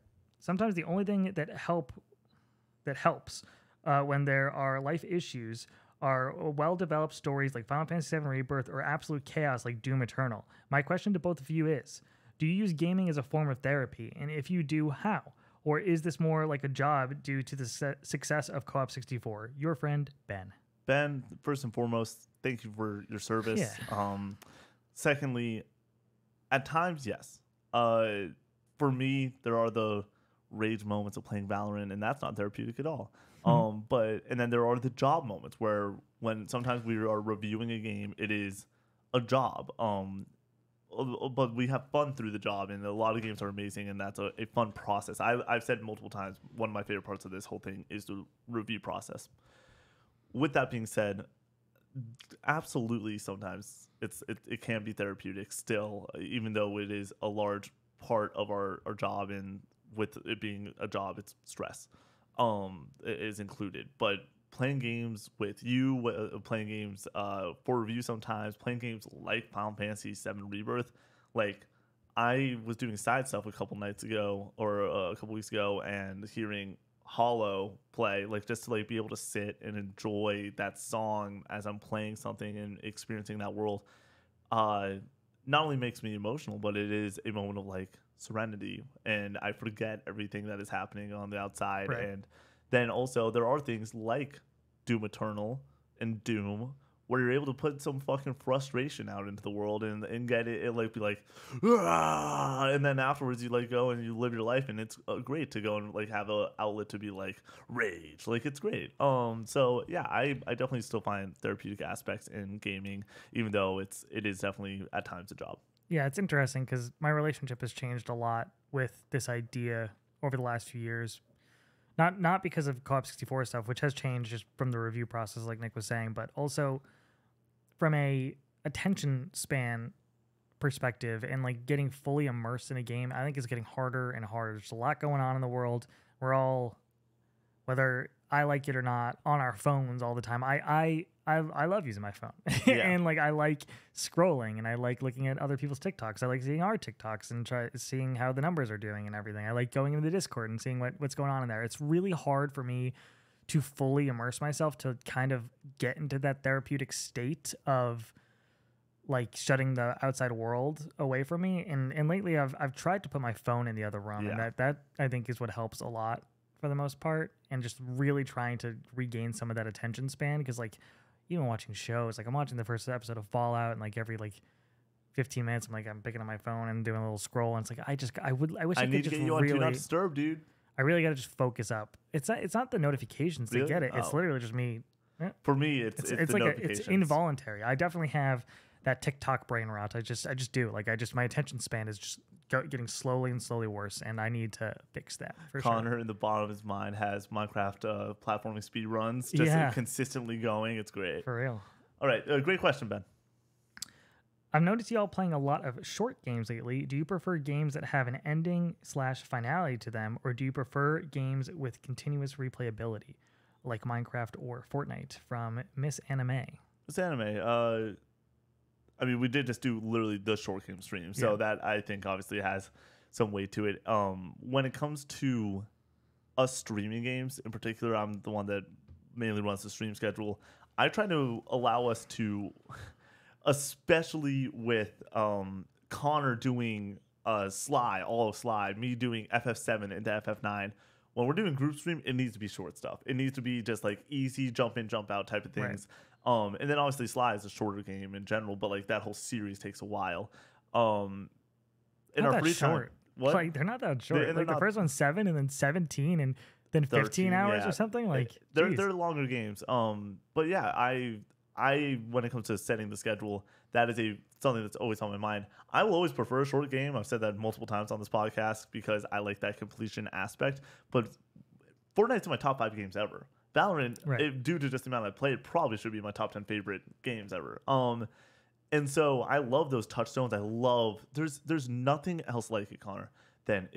helps when there are life issues are well-developed stories like Final Fantasy VII Rebirth or absolute chaos like Doom Eternal. My question to both of you is, do you use gaming as a form of therapy? And if you do, how? Or is this more like a job due to the success of Co-op 64? Your friend, Ben. Ben, first and foremost, thank you for your service. Yeah. Secondly, at times, yes. For me, there are the rage moments of playing Valorant, and that's not therapeutic at all. And then there are the job moments where when sometimes we are reviewing a game, it is a job. But we have fun through the job, and a lot of games are amazing, and that's a fun process. I've said multiple times, one of my favorite parts of this whole thing is the review process. With that being said, absolutely, sometimes it can be therapeutic still, even though it is a large part of our job, and with it being a job, it's stress is included. But playing games with you, playing games for review sometimes, playing games like Final Fantasy VII Rebirth, like I was doing side stuff a couple nights ago or a couple weeks ago, and hearing hollow play, like just to like be able to sit and enjoy that song as I'm playing something and experiencing that world, uh, not only makes me emotional, but it is a moment of like serenity, and I forget everything that is happening on the outside. Right. And then also there are things like Doom Eternal and Doom where you're able to put some fucking frustration out into the world and get it like be like, "Ah," and then afterwards you like go and you live your life, and it's great to go and like have a outlet to be like rage, like it's great. So yeah, I definitely still find therapeutic aspects in gaming, even though it is definitely at times a job. Yeah, it's interesting because my relationship has changed a lot with this idea over the last few years. Not because of Co-op 64 stuff, which has changed just from the review process, like Nick was saying, but also from a attention span perspective and like getting fully immersed in a game. I think is getting harder and harder. There's a lot going on in the world. We're all, whether I like it or not, on our phones all the time. I love using my phone. Yeah. And like I like scrolling and I like looking at other people's TikToks. I like seeing our TikToks and seeing how the numbers are doing and everything. I like going into the Discord and seeing what's going on in there. It's really hard for me to fully immerse myself, to kind of get into that therapeutic state of like shutting the outside world away from me. And lately I've tried to put my phone in the other room, Yeah. and that I think is what helps a lot for the most part, and just really trying to regain some of that attention span. Because like even watching shows, like I'm watching the first episode of Fallout, and like every like 15 minutes I'm picking up my phone and doing a little scroll, and it's like I wish I I could need to just get you on Do Not really, Disturb, dude. I really got to just focus up. It's not the notifications to Really? get it. It's Oh. literally just me. For me, it's It's the like it's notifications. involuntary. I definitely have that TikTok brain rot. I just do. Like my attention span is just getting slowly and slowly worse, and I need to fix that for sure. Connor in the bottom of his mind has Minecraft platforming speed runs just Yeah. consistently going. It's great. For real. All right, great question, Ben. I've noticed y'all playing a lot of short games lately. Do you prefer games that have an ending / finality to them, or do you prefer games with continuous replayability, like Minecraft or Fortnite? From Miss Anime. This anime, I mean, we did just do literally the short game stream, so Yeah. that I think obviously has some weight to it. When it comes to us streaming games in particular, I'm the one that mainly runs the stream schedule. I try to allow us to, especially with Connor doing all of Sly, me doing FF7 into FF9. When we're doing group stream, it needs to be short stuff. It needs to be just like easy jump in, jump out type of things. And then obviously Sly is a shorter game in general, but like that whole series takes a while. In Not our that free time, short. what? Like they're not that short. They're Like the not- first one's 7, and then 17, and then 15 13, hours yeah. or something. Like they're geez. longer games. But yeah, I when it comes to setting the schedule, that is something that's always on my mind. I will always prefer a short game. I've said that multiple times on this podcast because I like that completion aspect. But Fortnite's in my top 5 games ever. Valorant, Right. due to just the amount I played, probably should be my top 10 favorite games ever. And so I love those touchstones. I love there's nothing else like it, Connor, than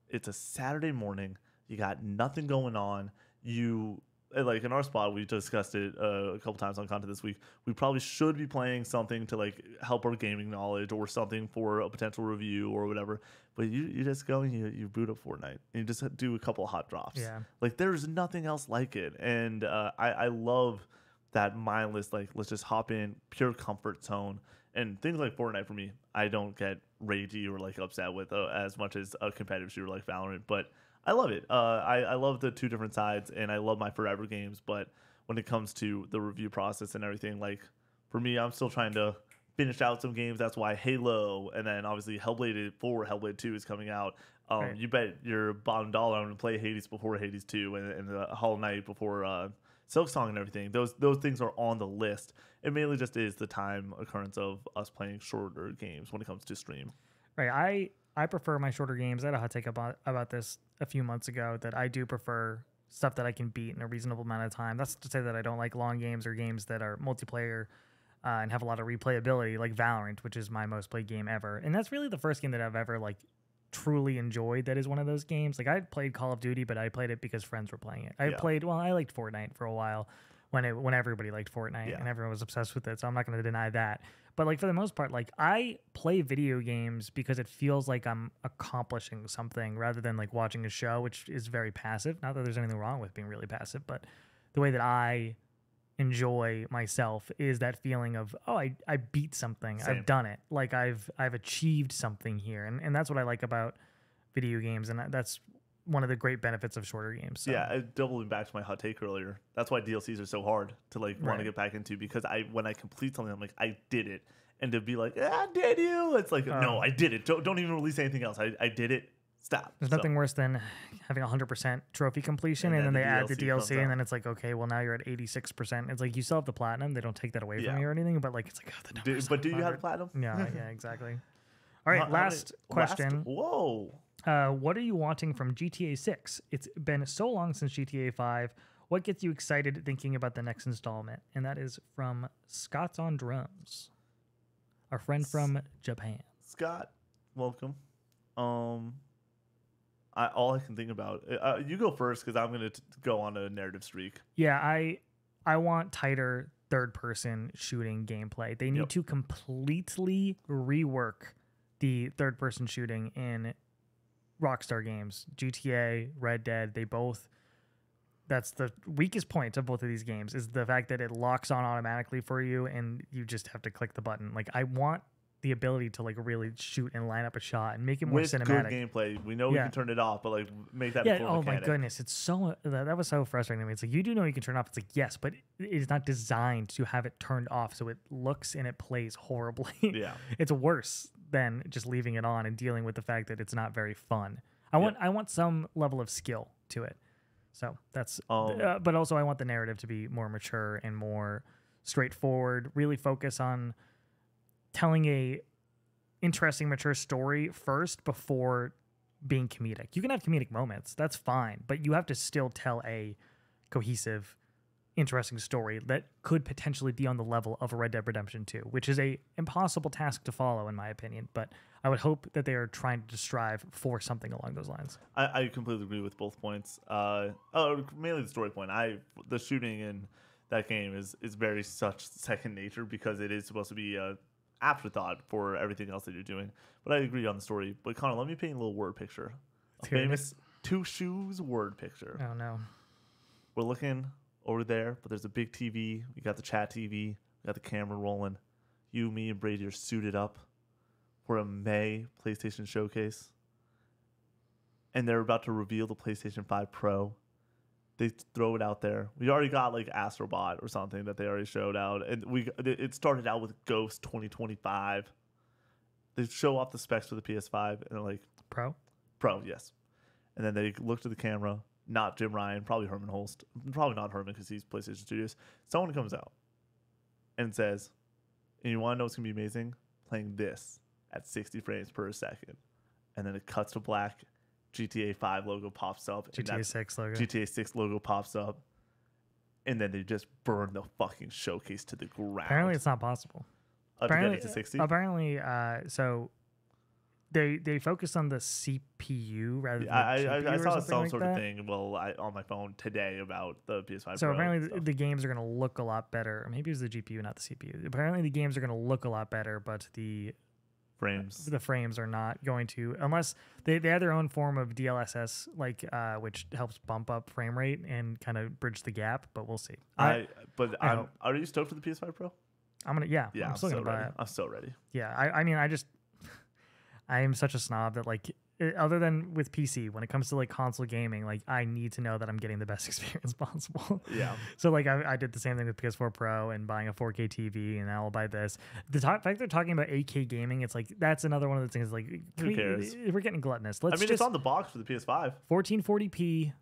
it's a Saturday morning. You got nothing going on. You like in our spot, we discussed it a couple times on content this week. We probably should be playing something to like help our gaming knowledge or something for a potential review or whatever. But you just go and you boot up Fortnite and you just do a couple of hot drops. Yeah. Like there's nothing else like it. And I love that mindless, like, let's just hop in, pure comfort zone. And things like Fortnite for me, I don't get ragey or like upset with as much as a competitive shooter like Valorant, but I love it. I love the two different sides, and I love my forever games. But when it comes to the review process and everything, like for me, I'm still trying to finish out some games. That's why Halo, and then obviously Hellblade 4, Hellblade 2 is coming out. Right. You bet your bottom dollar I'm going to play Hades before Hades 2 and the Hollow Knight before Silksong and everything. Those things are on the list. It mainly just is the time occurrence of us playing shorter games when it comes to stream. Right. I prefer my shorter games. I had a hot take about this a few months ago, that I do prefer stuff that I can beat in a reasonable amount of time. That's to say that I don't like long games or games that are multiplayer and have a lot of replayability, like Valorant, which is my most played game ever. And that's really the first game that I've ever like truly enjoyed that is one of those games. Like I played Call of Duty, but I played it because friends were playing it. I liked Fortnite for a while when everybody liked Fortnite and everyone was obsessed with it. So I'm not going to deny that. But like for the most part, like I play video games because it feels like I'm accomplishing something rather than like watching a show, which is very passive. Not that there's anything wrong with being really passive, but the way that I enjoy myself is that feeling of, oh, I beat something. Same. I've done it. Like I've achieved something here. And that's what I like about video games, and that's one of the great benefits of shorter games. So. Yeah, doubling back to my hot take earlier. That's why DLCs are so hard to like want Right. to get back into, because when I complete something, I'm like, I did it, and to be like, did you? It's like, no, I did it. Don't even release anything else. I did it. Stop. There's nothing worse than having 100% trophy completion, and then they add the DLC, and then it's like, okay, well now you're at 86%. It's like you still have the platinum. They don't take that away from you or anything, but like it's like, oh, the numbers. But do you have the platinum? Yeah, exactly. All right, last question. Whoa. What are you wanting from GTA 6? It's been so long since GTA 5. What gets you excited thinking about the next installment? And that is from Scott's on Drums, our friend from Japan. Scott, welcome. All I can think about. You go first because I'm gonna go on a narrative streak. Yeah, I want tighter third-person shooting gameplay. They need to completely rework the third-person shooting in Rockstar games. GTA, Red Dead, that's the weakest point of both of these games, is the fact that it locks on automatically for you and you just have to click the button. Like I want the ability to like really shoot and line up a shot and make it more with cinematic. Good gameplay. We know we can turn it off, but like make that a full mechanic. My goodness, it's so that was so frustrating to me. It's like you do know you can turn it off. It's like yes, but it is not designed to have it turned off so it looks and it plays horribly. Yeah. It's worse than just leaving it on and dealing with the fact that it's not very fun. I want some level of skill to it. So that's but also I want the narrative to be more mature and more straightforward, really focus on telling a interesting, mature story first before being comedic. You can have comedic moments, that's fine, but you have to still tell a cohesive, interesting story that could potentially be on the level of Red Dead Redemption 2, which is a impossible task to follow in my opinion, but I would hope that they are trying to strive for something along those lines. I completely agree with both points. Mainly the story point. The shooting in that game is very such second nature because it is supposed to be a afterthought for everything else that you're doing. But I agree on the story. But Connor, let me paint a little word picture. A famous two shoes word picture. Oh no. We're looking over there, but there's a big TV. We got the chat TV. We got the camera rolling. You, me, and Brady are suited up for a May PlayStation showcase. And they're about to reveal the PlayStation 5 Pro. They throw it out there. We already got like Astrobot or something that they already showed out. And it started out with Ghost 2025. They show off the specs for the PS5 and they're like, Pro, yes. And then they look to the camera, not Jim Ryan, probably Herman Holst. Probably not Herman because he's PlayStation Studios. Someone comes out and says, and you want to know what's going to be amazing? Playing this at 60 frames per second. And then it cuts to black. GTA 5 logo pops up. GTA 6 logo. GTA 6 logo pops up. And then they just burn the fucking showcase to the ground. Apparently it's not possible. Apparently, to get it to 60? Apparently, so they focus on the CPU rather than the GPU I saw some like sort that. of thing on my phone today about the PS5 So Pro apparently the games are going to look a lot better. Or maybe it was the GPU, not the CPU. Apparently the games are going to look a lot better, but the frames are not going to, unless they have their own form of DLSS, like which helps bump up frame rate and kind of bridge the gap. But we'll see. Are you stoked for the PS5 Pro? I'm still gonna buy it. I'm so ready. Yeah, I mean, I am such a snob that like, other than with PC, when it comes to like console gaming, like I need to know that I'm getting the best experience possible. Yeah. So like I did the same thing with PS4 Pro and buying a 4K TV, and now I'll buy this. The fact they're talking about 8K gaming, it's like that's another one of the things. Like, who cares? We're getting gluttonous. It's on the box for the PS5. 1440p,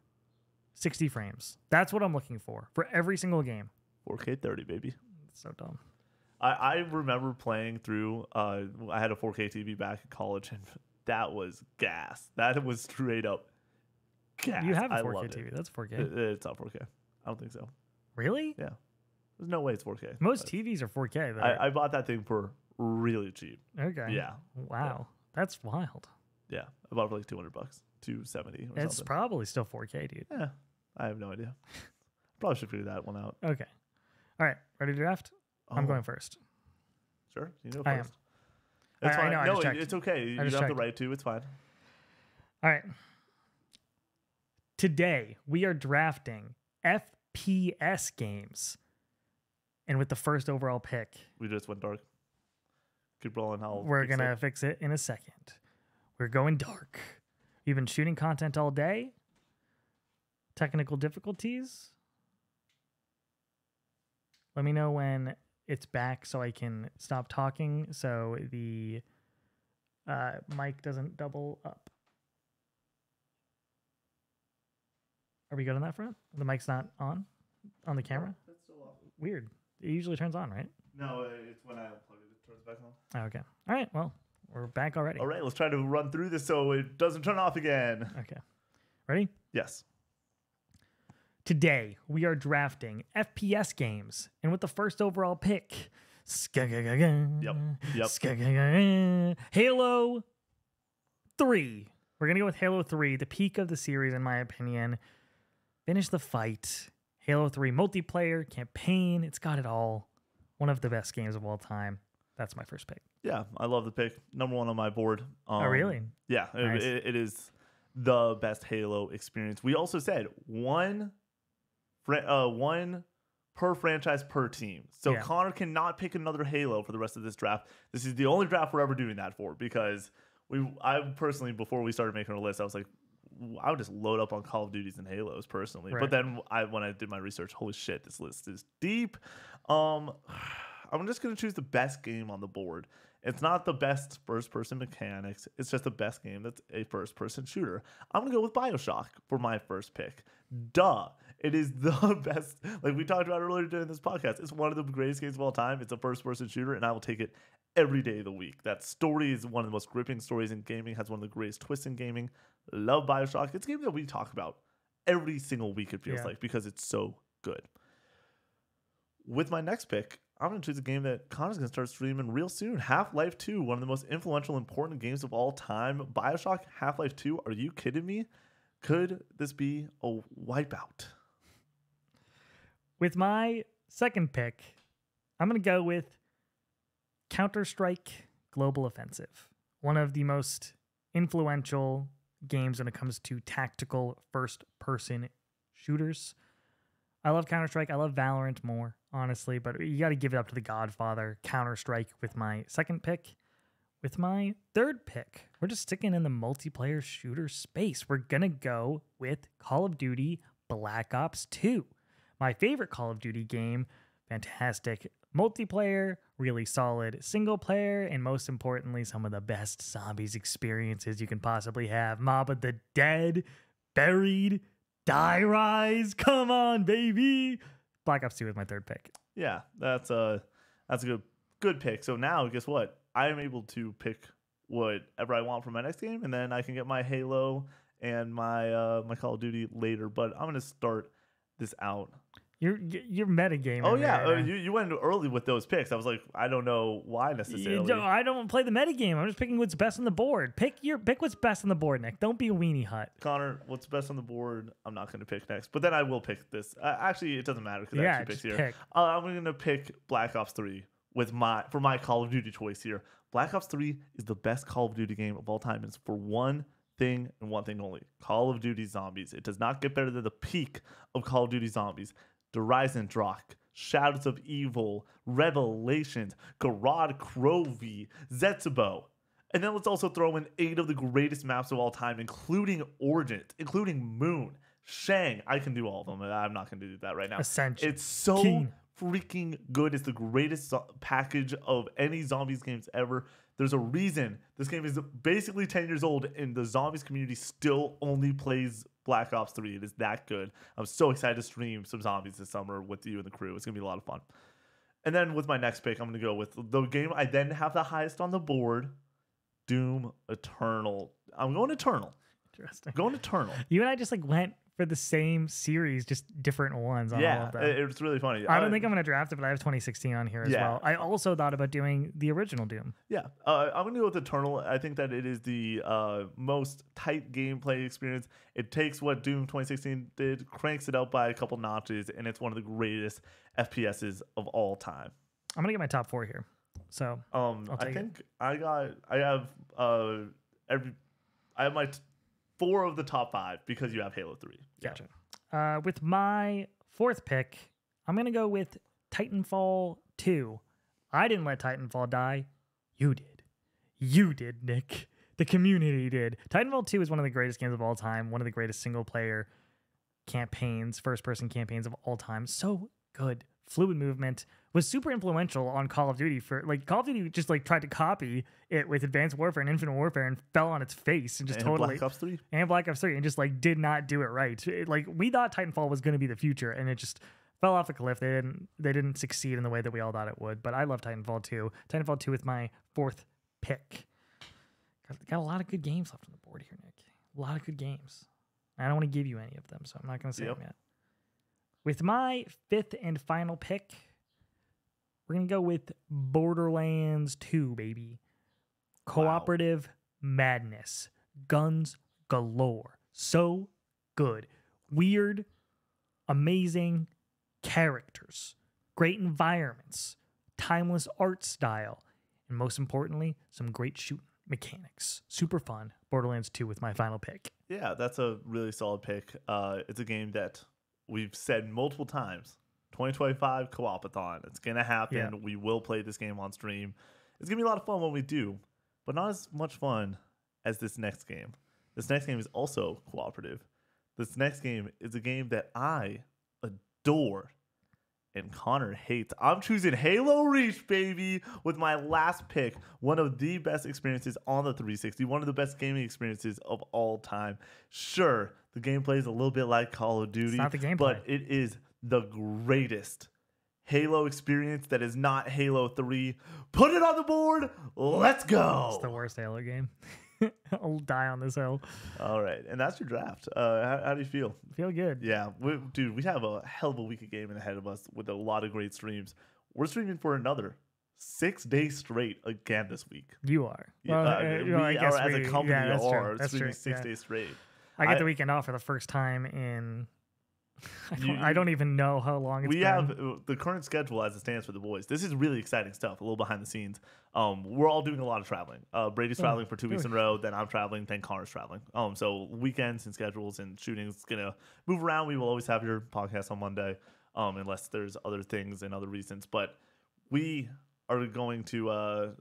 60 frames. That's what I'm looking for every single game. 4K 30, baby. It's so dumb. I remember playing through. I had a 4K TV back in college, and that was gas. That was straight up gas. You have a 4K TV. That's 4K. It's not 4K. I don't think so. Really? Yeah. There's no way it's 4K. Most TVs are 4K. I bought that thing for really cheap. Okay. Yeah. Wow. Yeah. That's wild. Yeah. I bought it for like $200, $270 or it's something. Probably still 4K, dude. Yeah. I have no idea. Probably should figure that one out. Okay. All right. Ready to draft? I'm going first. Sure, you go I am. first. It's fine. I know, I No, just checked. it's okay. You have just the checked. right to. It's fine. All right. Today, we are drafting FPS games. And with the first overall pick, We just went dark. Keep rolling. we're going to fix it in a second. We're going dark. We've been shooting content all day. Technical difficulties. Let me know when it's back so I can stop talking so the mic doesn't double up. Are we good on that front? The mic's not on the camera? It's still off. Weird. It usually turns on, right? No, it's when I unplug it, it turns back on. Oh, okay. All right. Well, we're back already. All right, let's try to run through this so it doesn't turn off again. Okay. Ready? Yes. Today, we are drafting FPS games. And with the first overall pick, Yep. Halo 3. We're going to go with Halo 3, the peak of the series, in my opinion. Finish the fight. Halo 3 multiplayer, campaign. It's got it all. One of the best games of all time. That's my first pick. Yeah, I love the pick. Number one on my board. Oh, really? Yeah, Nice. it is the best Halo experience. We also said one per franchise per team. So Yeah. Connor cannot pick another Halo for the rest of this draft. This is the only draft we're ever doing that for because I personally, before we started making our list, I was like, I would just load up on Call of Duties and Halos personally. Right. But then when I did my research, holy shit, this list is deep. I'm just going to choose the best game on the board. It's not the best first-person mechanics. It's just the best game that's a first-person shooter. I'm going to go with BioShock for my first pick. Duh. It is the best. Like we talked about earlier during this podcast, it's one of the greatest games of all time. It's a first-person shooter, and I will take it every day of the week. That story is one of the most gripping stories in gaming, has one of the greatest twists in gaming. Love BioShock. It's a game that we talk about every single week, it feels like, because it's so good. With my next pick, I'm going to choose a game that Connor's going to start streaming real soon. Half-Life 2, one of the most influential, important games of all time. BioShock, Half-Life 2, are you kidding me? Could this be a wipeout? With my second pick, I'm going to go with Counter-Strike Global Offensive. One of the most influential games when it comes to tactical first-person shooters. I love Counter-Strike. I love Valorant more, honestly, but you got to give it up to the Godfather, Counter-Strike, with my second pick. With my third pick, we're just sticking in the multiplayer shooter space. We're going to go with Call of Duty Black Ops 2. My favorite Call of Duty game. Fantastic multiplayer, really solid single player, and most importantly, some of the best zombies experiences you can possibly have. Mob of the Dead, Buried, Die Rise, come on, baby. Black Ops 2 is my third pick. Yeah, that's a good pick. So now, guess what? I am able to pick whatever I want for my next game, and then I can get my Halo and my my Call of Duty later. But I'm gonna start this out. You're metagaming. Oh yeah, right? you went early with those picks. I was like, I don't know why necessarily. I don't play the metagame. I'm just picking what's best on the board. Pick what's best on the board, Nick. Don't be a weenie hut. Connor, what's best on the board? I'm not going to pick next, but then I will pick this. Actually, it doesn't matter because I actually picked here. Pick. I'm going to pick Black Ops 3 for my Call of Duty choice here. Black Ops 3 is the best Call of Duty game of all time. It's for one thing and one thing only: Call of Duty Zombies. It does not get better than the peak of Call of Duty Zombies. Dryzendrock, Shadows of Evil, Revelations, Garad Krovi, Zetsubo. And then let's also throw in 8 of the greatest maps of all time, including Origins, including Moon, Shang. I can do all of them. I'm not going to do that right now. Ascension. It's so King. freaking good. It's the greatest package of any Zombies games ever. There's a reason this game is basically 10 years old and the Zombies community still only plays Black Ops 3. It is that good. I'm so excited to stream some Zombies this summer with you and the crew. It's going to be a lot of fun. And then with my next pick, I'm going to go with the game I then have the highest on the board, Doom Eternal. I'm going Eternal. Interesting. Going Eternal. You and I just went for the same series, just different ones on all of them. It's really funny. I don't think I'm going to draft it, but I have 2016 on here as Yeah. well. I also thought about doing the original Doom. Yeah, I'm going to go with Eternal. I think that it is the most tight gameplay experience. It takes what Doom 2016 did, cranks it up by a couple notches, and it's one of the greatest FPSs of all time. I'm going to get my top 4 here. So I take it. think I have my 4 of the top 5 because you have Halo 3. Yeah. Gotcha. With my fourth pick, I'm going to go with Titanfall 2. I didn't let Titanfall die. You did. You did, Nick. The community did. Titanfall 2 is one of the greatest games of all time, one of the greatest single-player campaigns, first-person campaigns of all time. So good. Fluid movement. Was super influential on Call of Duty. Call of Duty just tried to copy it with Advanced Warfare and Infinite Warfare and fell on its face and just And totally... Black Ops 3. And Black Ops 3 and just did not do it right. We thought Titanfall was going to be the future and it just fell off a cliff. They didn't succeed in the way that we all thought it would. But I love Titanfall 2. Titanfall 2 with my fourth pick. Got a lot of good games left on the board here, Nick. A lot of good games. I don't want to give you any of them, so I'm not going to say them yet. With my fifth and final pick, we're going to go with Borderlands 2, baby. Cooperative madness. Guns galore. So good. Weird, amazing characters. Great environments. Timeless art style. And most importantly, some great shooting mechanics. Super fun. Borderlands 2 with my final pick. Yeah, that's a really solid pick. It's a game that we've said multiple times. 2025 co-op-a-thon. It's going to happen. Yeah. We will play this game on stream. It's going to be a lot of fun when we do, but not as much fun as this next game. This next game is also cooperative. This next game is a game that I adore and Connor hates. I'm choosing Halo Reach, baby, with my last pick. One of the best experiences on the 360. One of the best gaming experiences of all time. Sure, the gameplay is a little bit like Call of Duty. It's not the gameplay. But it is the greatest Halo experience that is not Halo 3. Put it on the board. Let's go. It's the worst Halo game. I'll die on this hill. All right. And that's your draft. How do you feel? Feel good. Yeah. Dude, we have a hell of a week of gaming ahead of us with a lot of great streams. We're streaming for another 6 days straight again this week. You are. Well, we are, as a company, that's are true. streaming 6 days straight. I got the weekend off for the first time in... I don't even know how long it's been. We have the current schedule as it stands for the boys. This is really exciting stuff, a little behind the scenes. We're all doing a lot of traveling. Brady's traveling for 2 weeks in a row, then I'm traveling, then Connor's traveling. So weekends and schedules and shooting is going to move around. We will always have your podcast on Monday, unless there's other things and other reasons. But we are going to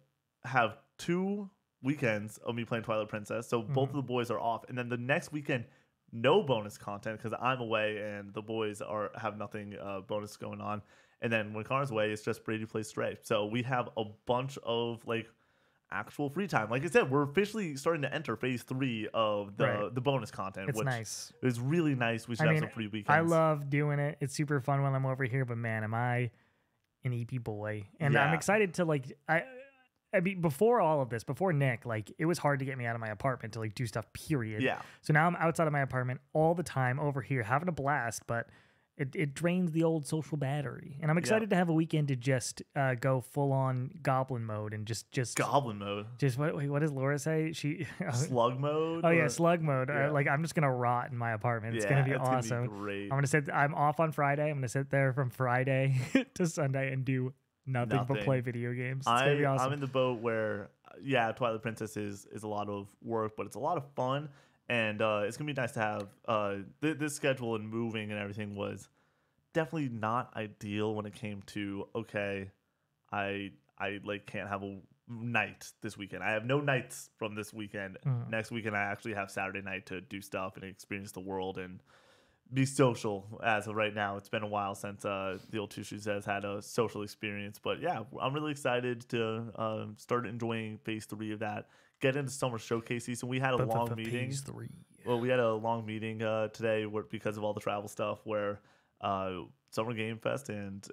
have 2 weekends of me playing Twilight Princess. So both of the boys are off. And then the next weekend, no bonus content because I'm away and the boys have nothing bonus going on. And then when Connor's away, it's just Brady plays Stray. So we have a bunch of actual free time. Like I said, we're officially starting to enter phase 3 of the bonus content. It's which nice. Is really nice. We should have some free weekends. I love doing it. It's super fun when I'm over here, but man, am I an EP boy. And I'm excited to I mean, before all of this, before Nick, it was hard to get me out of my apartment to do stuff, period. Yeah. So now I'm outside of my apartment all the time over here having a blast, but it drains the old social battery. And I'm excited to have a weekend to just go full on goblin mode and just goblin mode. Just what does Laura say? Slug mode? Oh yeah, slug mode. Yeah. I'm just gonna rot in my apartment. It's gonna be awesome. Gonna be great. I'm off on Friday. I'm gonna sit there from Friday to Sunday and do nothing but play video games. It's gonna be awesome. I'm in the boat where, Twilight Princess is a lot of work, but it's a lot of fun, and it's gonna be nice to have this schedule and moving and everything was definitely not ideal when it came to I can't have a night this weekend. I have no nights from this weekend. Next weekend I actually have Saturday night to do stuff and experience the world and be social. As of right now, it's been a while since the old Two Shoes has had a social experience, but I'm really excited to start enjoying phase 3 of that, get into summer showcase season. We had a long meeting. Phase 3. Well, we had a long meeting today because of all the travel stuff where Summer Game Fest and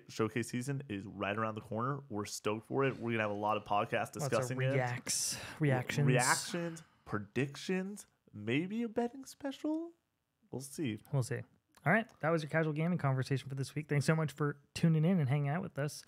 showcase season is right around the corner. We're stoked for it. We're gonna have a lot of podcasts discussing reactions, predictions, maybe a betting special. We'll see. All right. That was your casual gaming conversation for this week. Thanks so much for tuning in and hanging out with us.